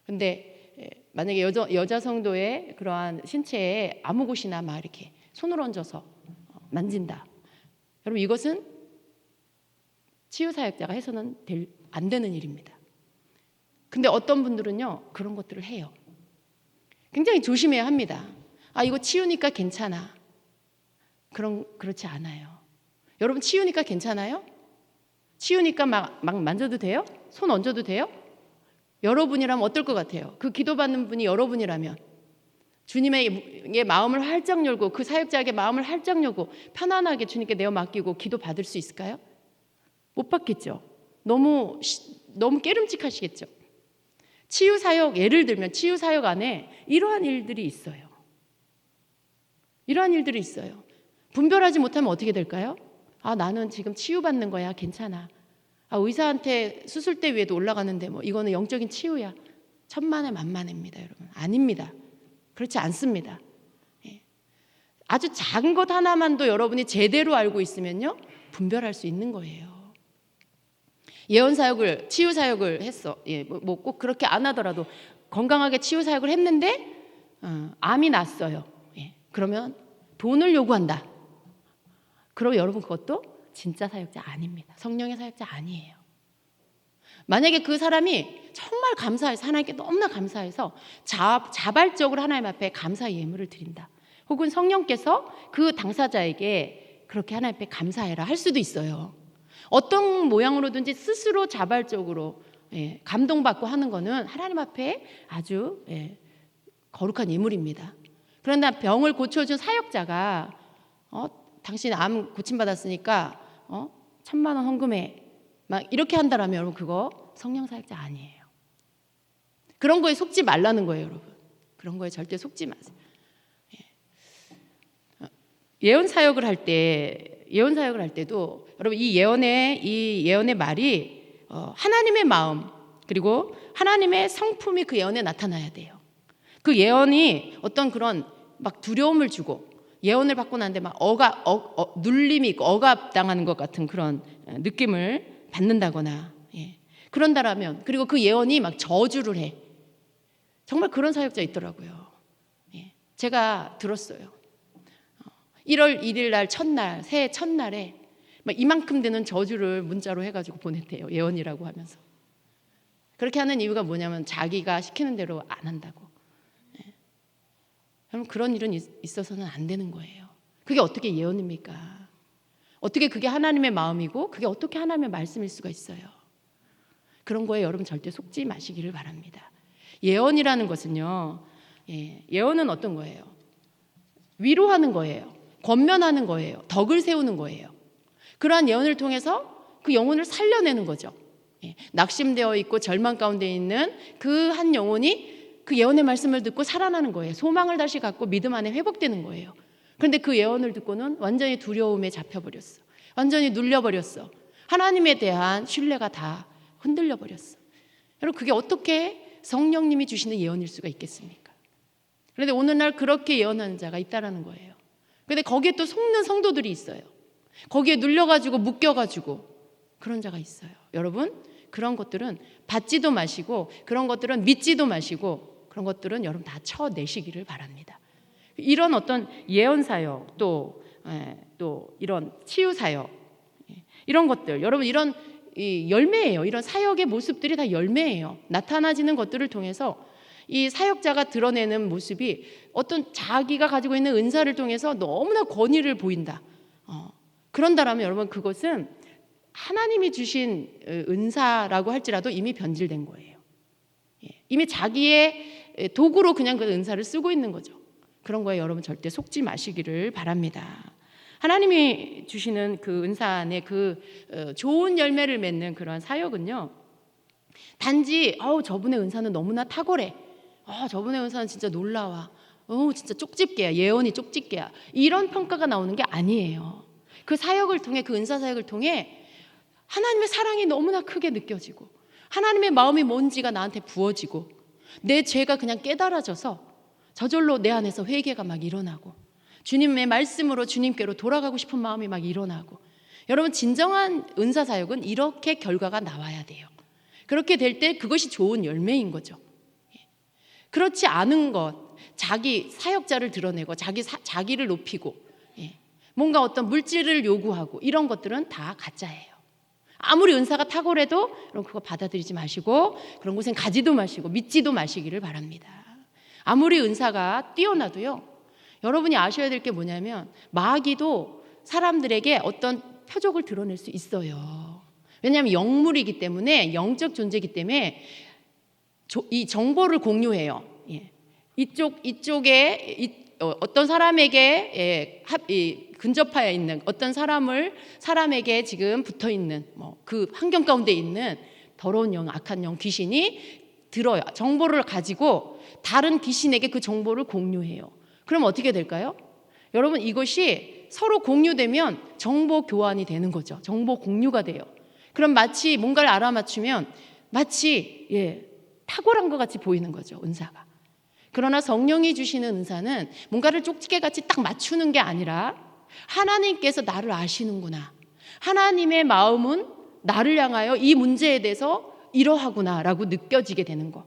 근데 만약에 여자 성도의 그러한 신체에 아무 곳이나 막 이렇게 손을 얹어서 만진다. 여러분 이것은 치유 사역자가 해서는 안 되는 일입니다. 근데 어떤 분들은요 그런 것들을 해요. 굉장히 조심해야 합니다. 이거 치유니까 괜찮아. 그렇지 않아요. 여러분 치유니까 괜찮아요? 치유니까 막 만져도 돼요? 손 얹어도 돼요? 여러분이라면 어떨 것 같아요? 그 기도받는 분이 여러분이라면 주님의 마음을 활짝 열고 그 사역자에게 마음을 활짝 열고 편안하게 주님께 내어 맡기고 기도 받을 수 있을까요? 못 받겠죠. 너무 깨름직하시겠죠. 치유 사역, 예를 들면 치유 사역 안에 이러한 일들이 있어요. 분별하지 못하면 어떻게 될까요? 나는 지금 치유받는 거야. 괜찮아. 의사한테 수술대 위에도 올라가는데 뭐 이거는 영적인 치유야. 천만에 만만입니다, 여러분. 아닙니다. 그렇지 않습니다. 아주 작은 것 하나만도 여러분이 제대로 알고 있으면요, 분별할 수 있는 거예요. 예언 사역을, 치유 사역을 했어. 뭐 꼭 그렇게 안 하더라도 건강하게 치유 사역을 했는데 암이 났어요. 그러면 돈을 요구한다. 그럼 여러분 그것도 진짜 사역자 아닙니다. 성령의 사역자 아니에요. 만약에 그 사람이 정말 감사해서 하나님께 너무나 감사해서 자발적으로 하나님 앞에 감사 예물을 드린다. 혹은 성령께서 그 당사자에게 그렇게 하나님 앞에 감사해라 할 수도 있어요. 어떤 모양으로든지 스스로 자발적으로 감동받고 하는 거는 하나님 앞에 아주 거룩한 예물입니다. 그러나 병을 고쳐준 사역자가 당신 암 고침받았으니까 1,000만 원 헌금해 막 이렇게 한다라면 여러분 그거 성령 사역자 아니에요. 그런 거에 속지 말라는 거예요, 여러분. 그런 거에 절대 속지 마세요. 예언 사역을 할 때도 여러분 이 예언의 말이 하나님의 마음 그리고 하나님의 성품이 그 예언에 나타나야 돼요. 그 예언이 어떤 그런 막 두려움을 주고 예언을 받고 난데 막 눌림이 있고 억압당하는 것 같은 그런 느낌을 받는다거나 그런다라면 그리고 그 예언이 막 저주를 해. 정말 그런 사역자 있더라고요. 제가 들었어요. 1월 1일 날 첫날, 새해 첫날에 막 이만큼 되는 저주를 문자로 해가지고 보냈대요. 예언이라고 하면서. 그렇게 하는 이유가 뭐냐면 자기가 시키는 대로 안 한다고. 여러분, 그런 일은 있어서는 안 되는 거예요. 그게 어떻게 예언입니까? 어떻게 그게 하나님의 마음이고 그게 어떻게 하나님의 말씀일 수가 있어요? 그런 거에 여러분 절대 속지 마시기를 바랍니다. 예언이라는 것은요, 예언은 어떤 거예요? 위로하는 거예요. 권면하는 거예요. 덕을 세우는 거예요. 그러한 예언을 통해서 그 영혼을 살려내는 거죠. 낙심되어 있고 절망 가운데 있는 그 한 영혼이 그 예언의 말씀을 듣고 살아나는 거예요. 소망을 다시 갖고 믿음 안에 회복되는 거예요. 그런데 그 예언을 듣고는 완전히 두려움에 잡혀버렸어. 완전히 눌려버렸어. 하나님에 대한 신뢰가 다 흔들려 버렸어. 여러분, 그게 어떻게 성령님이 주시는 예언일 수가 있겠습니까? 그런데 오늘날 그렇게 예언하는 자가 있다라는 거예요. 그런데 거기에 또 속는 성도들이 있어요. 거기에 눌려가지고 묶여가지고 그런 자가 있어요. 여러분, 그런 것들은 받지도 마시고 그런 것들은 믿지도 마시고 그런 것들은 여러분 다 쳐내시기를 바랍니다. 이런 어떤 예언 사역 또 이런 치유 사역 이런 것들, 여러분, 이런 열매예요. 이런 사역의 모습들이 다 열매예요. 나타나지는 것들을 통해서 이 사역자가 드러내는 모습이 어떤 자기가 가지고 있는 은사를 통해서 너무나 권위를 보인다. 그런다라면 여러분, 그것은 하나님이 주신 은사라고 할지라도 이미 변질된 거예요. 이미 자기의 도구로 그냥 그 은사를 쓰고 있는 거죠. 그런 거에 여러분 절대 속지 마시기를 바랍니다. 하나님이 주시는 그 은사 안에 그 좋은 열매를 맺는 그런 사역은요, 단지 저분의 은사는 너무나 탁월해, 저분의 은사는 진짜 놀라워, 진짜 쪽집게야, 예언이 쪽집게야, 이런 평가가 나오는 게 아니에요. 그 사역을 통해, 그 은사 사역을 통해 하나님의 사랑이 너무나 크게 느껴지고 하나님의 마음이 뭔지가 나한테 부어지고 내 죄가 그냥 깨달아져서 저절로 내 안에서 회개가 막 일어나고 주님의 말씀으로 주님께로 돌아가고 싶은 마음이 막 일어나고. 여러분, 진정한 은사 사역은 이렇게 결과가 나와야 돼요. 그렇게 될 때 그것이 좋은 열매인 거죠. 그렇지 않은 것, 자기 사역자를 드러내고 자기를 높이고 뭔가 어떤 물질을 요구하고 이런 것들은 다 가짜예요. 아무리 은사가 탁월해도 그럼 그거 받아들이지 마시고 그런 곳엔 가지도 마시고 믿지도 마시기를 바랍니다. 아무리 은사가 뛰어나도요, 여러분이 아셔야 될 게 뭐냐면 마귀도 사람들에게 어떤 표적을 드러낼 수 있어요. 왜냐하면 영물이기 때문에, 영적 존재이기 때문에 이 정보를 공유해요. 이쪽에 어떤 사람에게 근접하여 있는 어떤 사람에게 지금 붙어 있는 그 환경 가운데 있는 더러운 영, 악한 영, 귀신이 들어요. 정보를 가지고 다른 귀신에게 그 정보를 공유해요. 그럼 어떻게 될까요? 여러분, 이것이 서로 공유되면 정보 교환이 되는 거죠. 정보 공유가 돼요. 그럼 마치 뭔가를 알아맞추면 마치 탁월한 것 같이 보이는 거죠, 은사가. 그러나 성령이 주시는 은사는 뭔가를 쪽지게같이 딱 맞추는 게 아니라 하나님께서 나를 아시는구나, 하나님의 마음은 나를 향하여 이 문제에 대해서 이러하구나 라고 느껴지게 되는 거.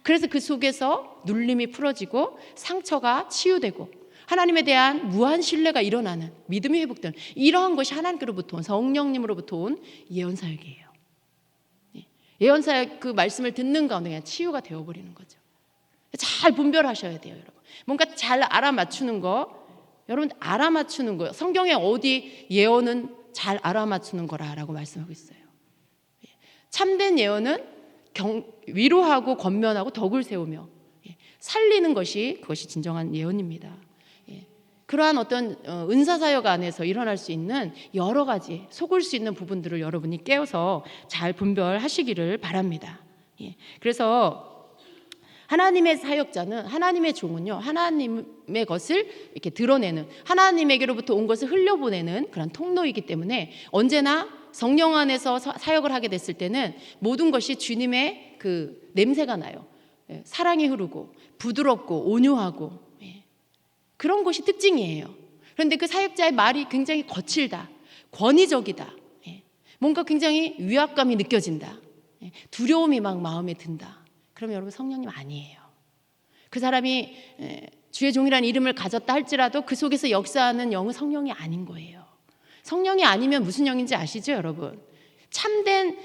그래서 그 속에서 눌림이 풀어지고 상처가 치유되고 하나님에 대한 무한 신뢰가 일어나는, 믿음이 회복되는, 이러한 것이 하나님께로부터 온, 성령님으로부터 온 예언사역이에요. 예언사역, 그 말씀을 듣는 가운데 그냥 치유가 되어버리는 거죠. 잘 분별하셔야 돼요, 여러분. 뭔가 잘 알아맞추는 거, 여러분 알아맞추는 거예요. 성경에 어디 예언은 잘 알아맞추는 거라고 말씀하고 있어요. 참된 예언은 위로하고 권면하고 덕을 세우며 살리는 것이, 그것이 진정한 예언입니다. 그러한 어떤 은사사역 안에서 일어날 수 있는 여러 가지 속을 수 있는 부분들을 여러분이 깨어서 잘 분별하시기를 바랍니다. 그래서 하나님의 사역자는, 하나님의 종은요, 하나님의 것을 이렇게 드러내는, 하나님에게로부터 온 것을 흘려보내는 그런 통로이기 때문에 언제나 성령 안에서 사역을 하게 됐을 때는 모든 것이 주님의 그 냄새가 나요. 사랑이 흐르고 부드럽고 온유하고 그런 것이 특징이에요. 그런데 그 사역자의 말이 굉장히 거칠다, 권위적이다, 뭔가 굉장히 위압감이 느껴진다, 두려움이 막 마음에 든다. 그러면 여러분 성령님 아니에요. 그 사람이 주의 종이라는 이름을 가졌다 할지라도 그 속에서 역사하는 영은 성령이 아닌 거예요. 성령이 아니면 무슨 영인지 아시죠, 여러분? 참된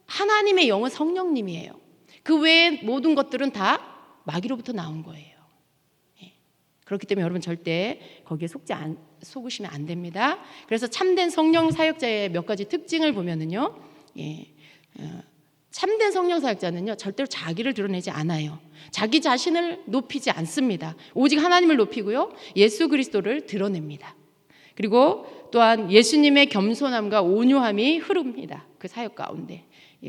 하나님의 영은 성령님이에요. 그 외에 모든 것들은 다 마귀로부터 나온 거예요. 그렇기 때문에 여러분 절대 거기에 속으시면 안 됩니다. 그래서 참된 성령 사역자의 몇 가지 특징을 보면은요, 참된 성령 사역자는요 절대로 자기를 드러내지 않아요. 자기 자신을 높이지 않습니다. 오직 하나님을 높이고요, 예수 그리스도를 드러냅니다. 그리고 또한 예수님의 겸손함과 온유함이 흐릅니다. 그 사역 가운데.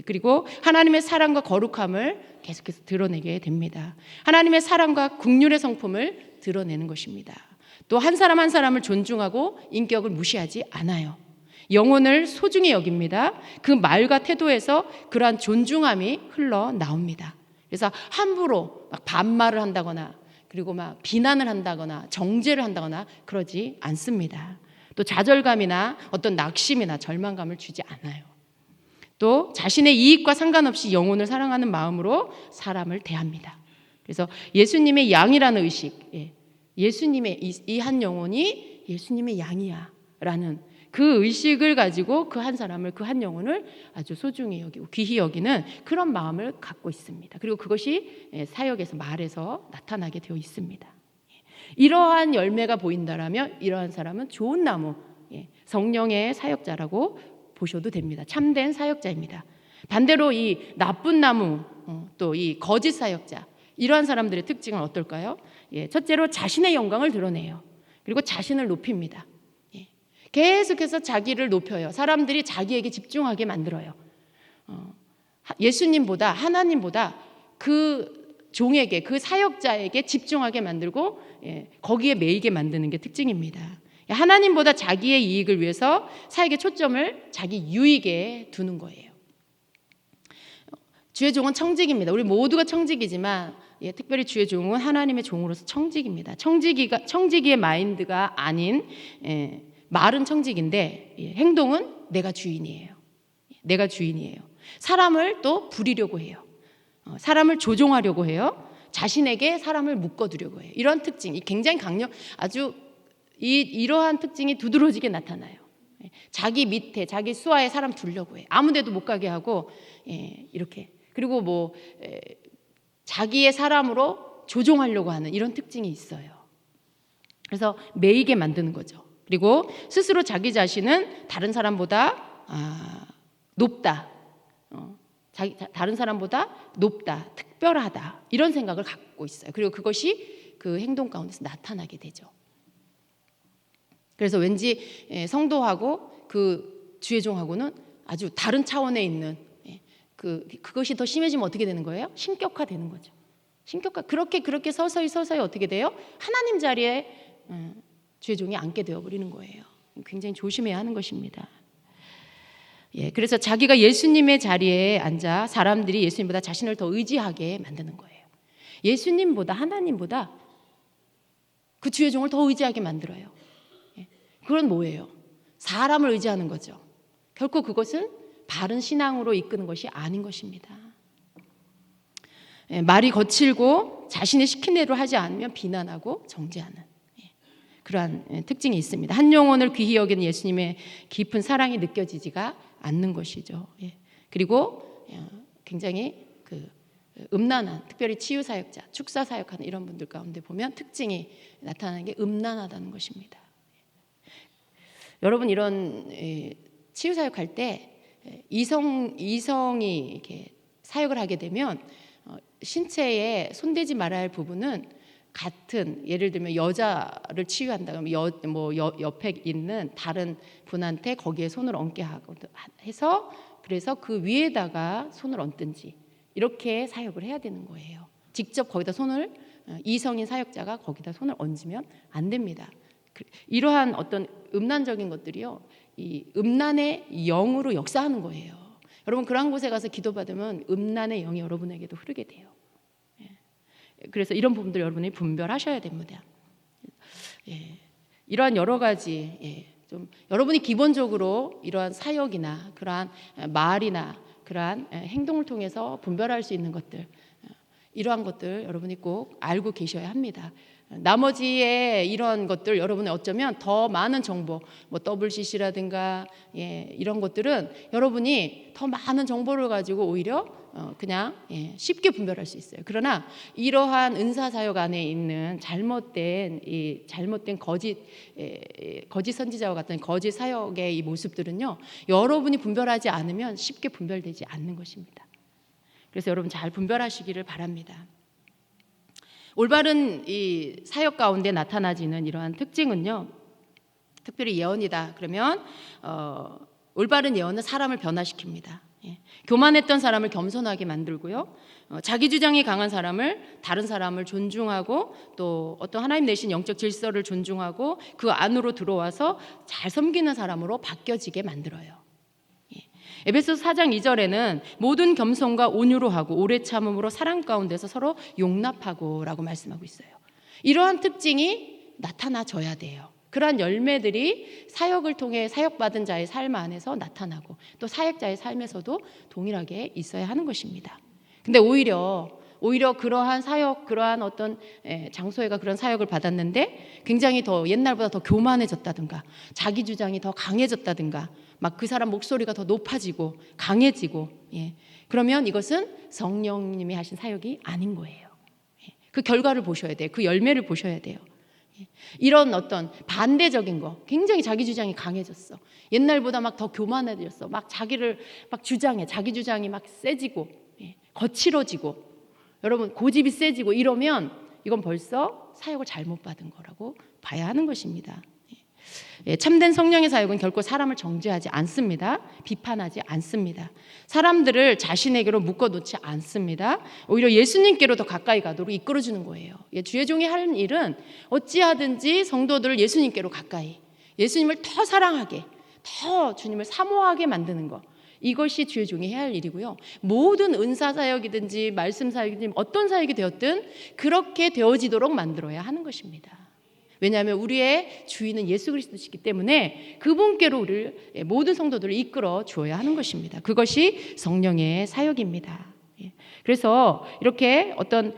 그리고 하나님의 사랑과 거룩함을 계속해서 드러내게 됩니다. 하나님의 사랑과 긍휼의 성품을 드러내는 것입니다. 또 한 사람 한 사람을 존중하고 인격을 무시하지 않아요. 영혼을 소중히 여깁니다. 그 말과 태도에서 그러한 존중함이 흘러나옵니다. 그래서 함부로 막 반말을 한다거나 그리고 막 비난을 한다거나 정죄를 한다거나 그러지 않습니다. 또 좌절감이나 어떤 낙심이나 절망감을 주지 않아요. 또 자신의 이익과 상관없이 영혼을 사랑하는 마음으로 사람을 대합니다. 그래서 예수님의 양이라는 의식, 예수님의 이 한 영혼이 예수님의 양이야 라는 그 의식을 가지고 그 한 사람을, 그 한 영혼을 아주 소중히 여기고 귀히 여기는 그런 마음을 갖고 있습니다. 그리고 그것이 사역에서, 말에서 나타나게 되어 있습니다. 이러한 열매가 보인다라면 이러한 사람은 좋은 나무, 성령의 사역자라고 보셔도 됩니다. 참된 사역자입니다. 반대로 이 나쁜 나무, 또 이 거짓 사역자, 이러한 사람들의 특징은 어떨까요? 첫째로 자신의 영광을 드러내요. 그리고 자신을 높입니다. 계속해서 자기를 높여요. 사람들이 자기에게 집중하게 만들어요. 예수님보다, 하나님보다 그 종에게, 그 사역자에게 집중하게 만들고 거기에 매이게 만드는 게 특징입니다. 하나님보다 자기의 이익을 위해서 사역의 초점을 자기 유익에 두는 거예요. 주의 종은 청직입니다. 우리 모두가 청직이지만 특별히 주의 종은 하나님의 종으로서 청직입니다. 청지기의 마인드가 아닌 말은 청직인데 행동은 내가 주인이에요. 내가 주인이에요. 사람을 또 부리려고 해요. 사람을 조종하려고 해요. 자신에게 사람을 묶어두려고 해요. 이런 특징이 굉장히 아주 이러한 특징이 두드러지게 나타나요. 자기 밑에, 자기 수하에 사람 두려고 해요. 아무데도 못 가게 하고 이렇게. 그리고 자기의 사람으로 조종하려고 하는 이런 특징이 있어요. 그래서 매이게 만드는 거죠. 그리고 스스로 자기 자신은 다른 사람보다 높다, 다른 사람보다 높다, 특별하다 이런 생각을 갖고 있어요. 그리고 그것이 그 행동 가운데서 나타나게 되죠. 그래서 왠지 성도하고 그 주의 종하고는 아주 다른 차원에 있는 그것이 더 심해지면 어떻게 되는 거예요? 신격화되는 거죠. 신격화. 그렇게 서서히 어떻게 돼요? 하나님 자리에 주의 종이 앉게 되어버리는 거예요. 굉장히 조심해야 하는 것입니다. 그래서 자기가 예수님의 자리에 앉아 사람들이 예수님보다 자신을 더 의지하게 만드는 거예요. 예수님보다, 하나님보다 그 주의 종을 더 의지하게 만들어요. 그건 뭐예요? 사람을 의지하는 거죠. 결코 그것은 바른 신앙으로 이끄는 것이 아닌 것입니다. 말이 거칠고 자신이 시킨 대로 하지 않으면 비난하고 정죄하는 그러한 특징이 있습니다. 한 영혼을 귀히 여기는 예수님의 깊은 사랑이 느껴지지가 않는 것이죠. 그리고 굉장히 음란한, 특별히 치유 사역자, 축사 사역하는 이런 분들 가운데 보면 특징이 나타나는 게 음란하다는 것입니다. 여러분 이런 치유 사역할 때 이성이 이렇게 사역을 하게 되면 신체에 손대지 말아야 할 부분은 같은, 예를 들면 여자를 치유한다 그러면 옆에 있는 다른 분한테 거기에 손을 얹게 해서 그래서 그 위에다가 손을 얹든지 이렇게 사역을 해야 되는 거예요. 직접 거기다 이성인 사역자가 거기다 손을 얹으면 안 됩니다. 이러한 어떤 음란적인 것들이요, 이 음란의 영으로 역사하는 거예요. 여러분 그런 곳에 가서 기도받으면 음란의 영이 여러분에게도 흐르게 돼요. 그래서 이런 부분들 여러분이 분별하셔야 됩니다. 이러한 여러 가지 좀 여러분이 기본적으로 이러한 사역이나 그러한 말이나 그러한 행동을 통해서 분별할 수 있는 것들, 이러한 것들 여러분이 꼭 알고 계셔야 합니다. 나머지의 이런 것들 여러분이 어쩌면 더 많은 정보, 뭐 WCC라든가 이런 것들은 여러분이 더 많은 정보를 가지고 오히려 그냥 쉽게 분별할 수 있어요. 그러나 이러한 은사 사역 안에 있는 잘못된 거짓 선지자와 같은 거짓 사역의 이 모습들은요, 여러분이 분별하지 않으면 쉽게 분별되지 않는 것입니다. 그래서 여러분 잘 분별하시기를 바랍니다. 올바른 이 사역 가운데 나타나지는 이러한 특징은요, 특별히 예언이다 그러면 올바른 예언은 사람을 변화시킵니다. 교만했던 사람을 겸손하게 만들고요, 자기 주장이 강한 사람을 다른 사람을 존중하고 또 어떤 하나님 내신 영적 질서를 존중하고 그 안으로 들어와서 잘 섬기는 사람으로 바뀌어지게 만들어요. 에베소서 4장 2절에는 모든 겸손과 온유로 하고 오래 참음으로 사랑 가운데서 서로 용납하고 라고 말씀하고 있어요. 이러한 특징이 나타나져야 돼요. 그러한 열매들이 사역을 통해 사역받은 자의 삶 안에서 나타나고 또 사역자의 삶에서도 동일하게 있어야 하는 것입니다. 근데 오히려 그러한 사역, 그러한 어떤 장소에가 그런 사역을 받았는데 굉장히 더 옛날보다 더 교만해졌다든가 자기 주장이 더 강해졌다든가 막 그 사람 목소리가 더 높아지고 강해지고 그러면 이것은 성령님이 하신 사역이 아닌 거예요. 그 결과를 보셔야 돼요. 그 열매를 보셔야 돼요. 이런 어떤 반대적인 거, 굉장히 자기 주장이 강해졌어. 옛날보다 막 더 교만해졌어. 막 자기를 막 주장해. 자기 주장이 막 세지고 거칠어지고 여러분 고집이 세지고 이러면 이건 벌써 사역을 잘못 받은 거라고 봐야 하는 것입니다. 참된 성령의 사역은 결코 사람을 정죄하지 않습니다. 비판하지 않습니다. 사람들을 자신에게로 묶어놓지 않습니다. 오히려 예수님께로 더 가까이 가도록 이끌어주는 거예요. 주의 종이 하는 일은 어찌하든지 성도들을 예수님께로 가까이, 예수님을 더 사랑하게, 더 주님을 사모하게 만드는 것, 이것이 주의 종이 해야 할 일이고요. 모든 은사 사역이든지 말씀 사역이든지 어떤 사역이 되었든 그렇게 되어지도록 만들어야 하는 것입니다. 왜냐하면 우리의 주인은 예수 그리스도시기 때문에 그분께로 우리를 모든 성도들을 이끌어 주어야 하는 것입니다. 그것이 성령의 사역입니다. 그래서 이렇게 어떤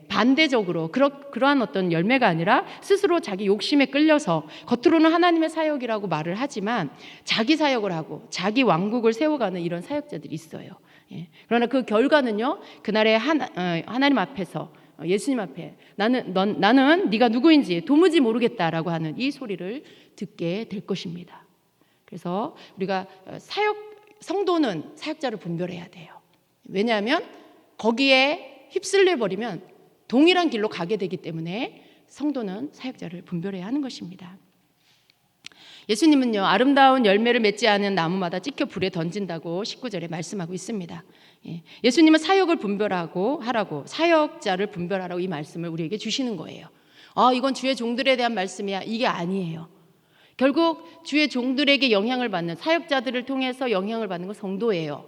반대적으로 그러한 어떤 열매가 아니라 스스로 자기 욕심에 끌려서 겉으로는 하나님의 사역이라고 말을 하지만 자기 사역을 하고 자기 왕국을 세워가는 이런 사역자들이 있어요. 그러나 그 결과는요, 그날의 하나님 앞에서 예수님 앞에 나는 네가 누구인지 도무지 모르겠다라고 하는 이 소리를 듣게 될 것입니다. 그래서 우리가 성도는 사역자를 분별해야 돼요. 왜냐하면 거기에 휩쓸려 버리면 동일한 길로 가게 되기 때문에 성도는 사역자를 분별해야 하는 것입니다. 예수님은요, 아름다운 열매를 맺지 않은 나무마다 찍혀 불에 던진다고 19절에 말씀하고 있습니다. 예수님은 사역을 분별하고 하라고, 사역자를 분별하라고 이 말씀을 우리에게 주시는 거예요. 이건 주의 종들에 대한 말씀이야. 이게 아니에요. 결국 주의 종들에게 영향을 받는, 사역자들을 통해서 영향을 받는 건 성도예요.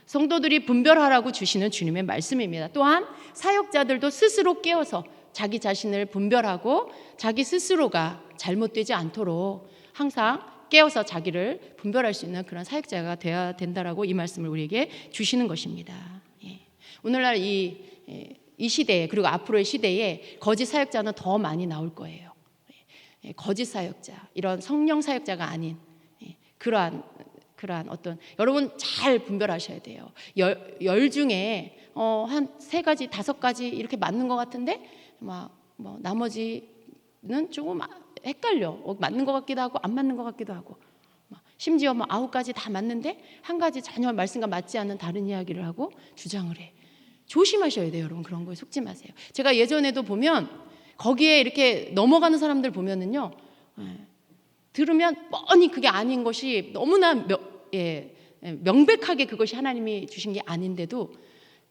성도들이 분별하라고 주시는 주님의 말씀입니다. 또한 사역자들도 스스로 깨어서 자기 자신을 분별하고 자기 스스로가 잘못되지 않도록 항상 깨어서 자기를 분별할 수 있는 그런 사역자가 되어야 된다라고 이 말씀을 우리에게 주시는 것입니다. 오늘날 이 시대에, 그리고 앞으로의 시대에 거짓 사역자는 더 많이 나올 거예요. 거짓 사역자, 이런 성령 사역자가 아닌 그러한 어떤, 여러분 잘 분별하셔야 돼요. 열 중에 한 3가지, 5가지 이렇게 맞는 것 같은데 나머지는 조금 헷갈려. 맞는 것 같기도 하고 안 맞는 것 같기도 하고, 심지어 9가지 다 맞는데 한 가지 전혀 말씀과 맞지 않는 다른 이야기를 하고 주장을 해. 조심하셔야 돼요, 여러분. 그런 거에 속지 마세요. 제가 예전에도 보면 거기에 이렇게 넘어가는 사람들 보면은요, 들으면 뻔히 그게 아닌 것이 너무나 명백하게 그것이 하나님이 주신 게 아닌데도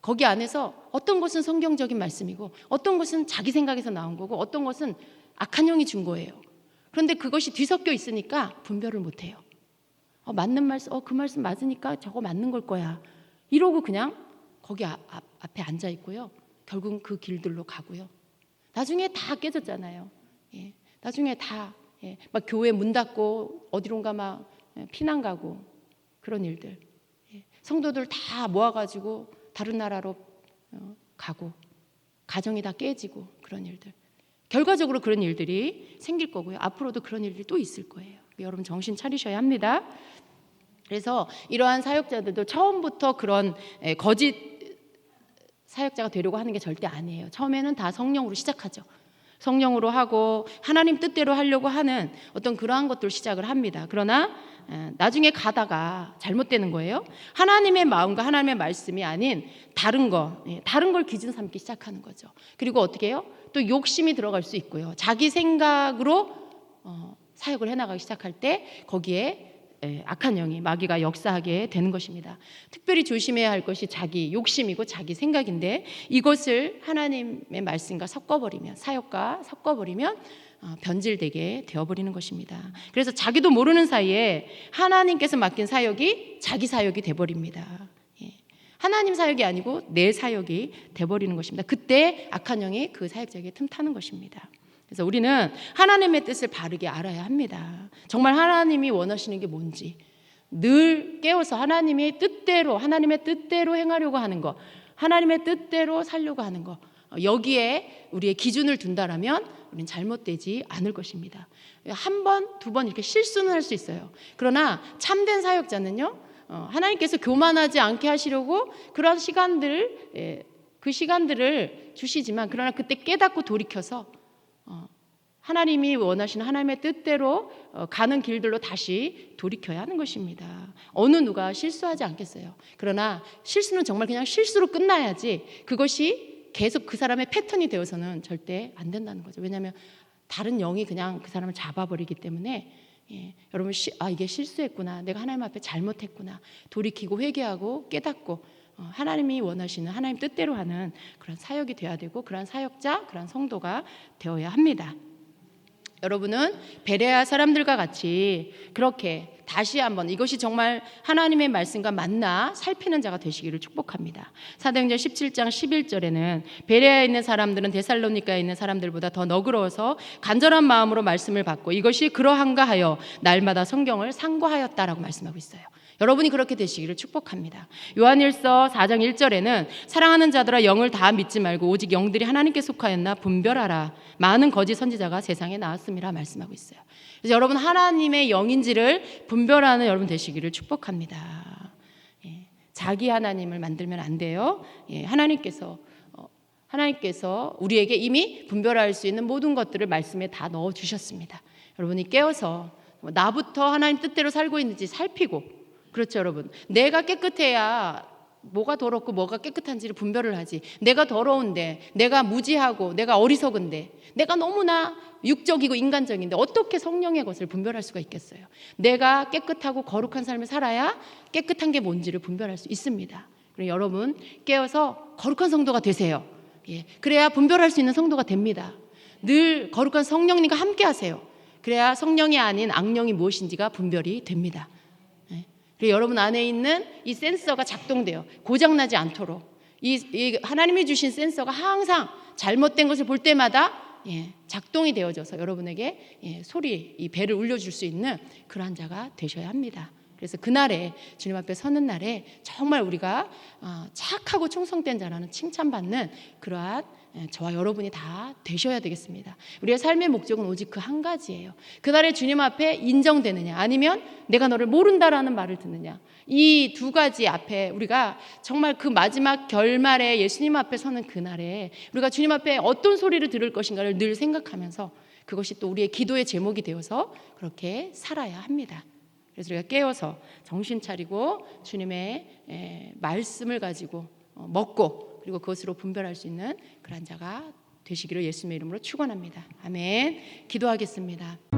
거기 안에서 어떤 것은 성경적인 말씀이고 어떤 것은 자기 생각에서 나온 거고 어떤 것은 악한 영이 준 거예요. 그런데 그것이 뒤섞여 있으니까 분별을 못해요. 맞는 말씀, 그 말씀 맞으니까 저거 맞는 걸 거야, 이러고 그냥 거기 앞에 앉아 있고요. 결국은 그 길들로 가고요. 나중에 다 깨졌잖아요. 나중에 다 막 교회 문 닫고 어디론가 막 피난 가고 그런 일들. 성도들 다 모아가지고 다른 나라로 가고 가정이 다 깨지고 그런 일들. 결과적으로 그런 일들이 생길 거고요. 앞으로도 그런 일들이 또 있을 거예요. 여러분 정신 차리셔야 합니다. 그래서 이러한 사역자들도 처음부터 그런 거짓 사역자가 되려고 하는 게 절대 아니에요. 처음에는 다 성령으로 시작하죠. 성령으로 하고 하나님 뜻대로 하려고 하는 어떤 그러한 것들 시작을 합니다. 그러나 나중에 가다가 잘못되는 거예요. 하나님의 마음과 하나님의 말씀이 아닌 다른 걸 기준 삼기 시작하는 거죠. 그리고 어떻게 해요? 또 욕심이 들어갈 수 있고요. 자기 생각으로 사역을 해나가기 시작할 때 거기에 악한 영이 마귀가 역사하게 되는 것입니다. 특별히 조심해야 할 것이 자기 욕심이고 자기 생각인데 이것을 하나님의 말씀과 섞어버리면 사역과 섞어버리면 변질되게 되어버리는 것입니다. 그래서 자기도 모르는 사이에 하나님께서 맡긴 사역이 자기 사역이 돼버립니다. 하나님 사역이 아니고 내 사역이 돼버리는 것입니다. 그때 악한 영이 그 사역자에게 틈타는 것입니다. 그래서 우리는 하나님의 뜻을 바르게 알아야 합니다. 정말 하나님이 원하시는 게 뭔지 늘 깨워서 하나님의 뜻대로 행하려고 하는 것, 하나님의 뜻대로 살려고 하는 것, 여기에 우리의 기준을 둔다라면 우리는 잘못되지 않을 것입니다. 한 번, 두 번 이렇게 실수는 할 수 있어요. 그러나 참된 사역자는요, 하나님께서 교만하지 않게 하시려고 그런 시간들을 그 시간들을 주시지만 그러나 그때 깨닫고 돌이켜서 하나님이 원하시는 하나님의 뜻대로 가는 길들로 다시 돌이켜야 하는 것입니다. 어느 누가 실수하지 않겠어요. 그러나 실수는 정말 그냥 실수로 끝나야지 그것이 계속 그 사람의 패턴이 되어서는 절대 안 된다는 거죠. 왜냐하면 다른 영이 그냥 그 사람을 잡아버리기 때문에 여러분 이게 실수했구나, 내가 하나님 앞에 잘못했구나, 돌이키고 회개하고 깨닫고 하나님이 원하시는 하나님 뜻대로 하는 그런 사역이 되어야 되고 그런 사역자, 그런 성도가 되어야 합니다. 여러분은 베레아 사람들과 같이 그렇게 다시 한번 이것이 정말 하나님의 말씀과 맞나 살피는 자가 되시기를 축복합니다. 사도행전 17장 11절에는 베레아에 있는 사람들은 데살로니가에 있는 사람들보다 더 너그러워서 간절한 마음으로 말씀을 받고 이것이 그러한가 하여 날마다 성경을 상고하였다라고 말씀하고 있어요. 여러분이 그렇게 되시기를 축복합니다. 요한일서 4장 1절에는 사랑하는 자들아 영을 다 믿지 말고 오직 영들이 하나님께 속하였나 분별하라. 많은 거짓 선지자가 세상에 나왔음이라 말씀하고 있어요. 그래서 여러분 하나님의 영인지를 분별하는 여러분 되시기를 축복합니다. 자기 하나님을 만들면 안 돼요. 하나님께서 우리에게 이미 분별할 수 있는 모든 것들을 말씀에 다 넣어주셨습니다. 여러분이 깨어서 나부터 하나님 뜻대로 살고 있는지 살피고, 그렇죠 여러분, 내가 깨끗해야 뭐가 더럽고 뭐가 깨끗한지를 분별을 하지. 내가 더러운데, 내가 무지하고, 내가 어리석은데, 내가 너무나 육적이고 인간적인데 어떻게 성령의 것을 분별할 수가 있겠어요. 내가 깨끗하고 거룩한 삶을 살아야 깨끗한 게 뭔지를 분별할 수 있습니다. 그럼 여러분 깨어서 거룩한 성도가 되세요. 그래야 분별할 수 있는 성도가 됩니다. 늘 거룩한 성령님과 함께 하세요. 그래야 성령이 아닌 악령이 무엇인지가 분별이 됩니다. 그리고 여러분 안에 있는 이 센서가 작동돼요. 고장나지 않도록 이 하나님이 주신 센서가 항상 잘못된 것을 볼 때마다 작동이 되어져서 여러분에게 이 배를 울려줄 수 있는 그러한 자가 되셔야 합니다. 그래서 그날에 주님 앞에 서는 날에 정말 우리가 착하고 충성된 자라는 칭찬받는 그러한 저와 여러분이 다 되셔야 되겠습니다. 우리의 삶의 목적은 오직 그 한 가지예요. 그날에 주님 앞에 인정되느냐 아니면 내가 너를 모른다라는 말을 듣느냐, 이 두 가지 앞에 우리가 정말 그 마지막 결말에 예수님 앞에 서는 그날에 우리가 주님 앞에 어떤 소리를 들을 것인가를 늘 생각하면서 그것이 또 우리의 기도의 제목이 되어서 그렇게 살아야 합니다. 그래서 우리가 깨어서 정신 차리고 주님의 말씀을 가지고 먹고 그리고 그것으로 분별할 수 있는 그런 자가 되시기를 예수님의 이름으로 축원합니다. 아멘. 기도하겠습니다.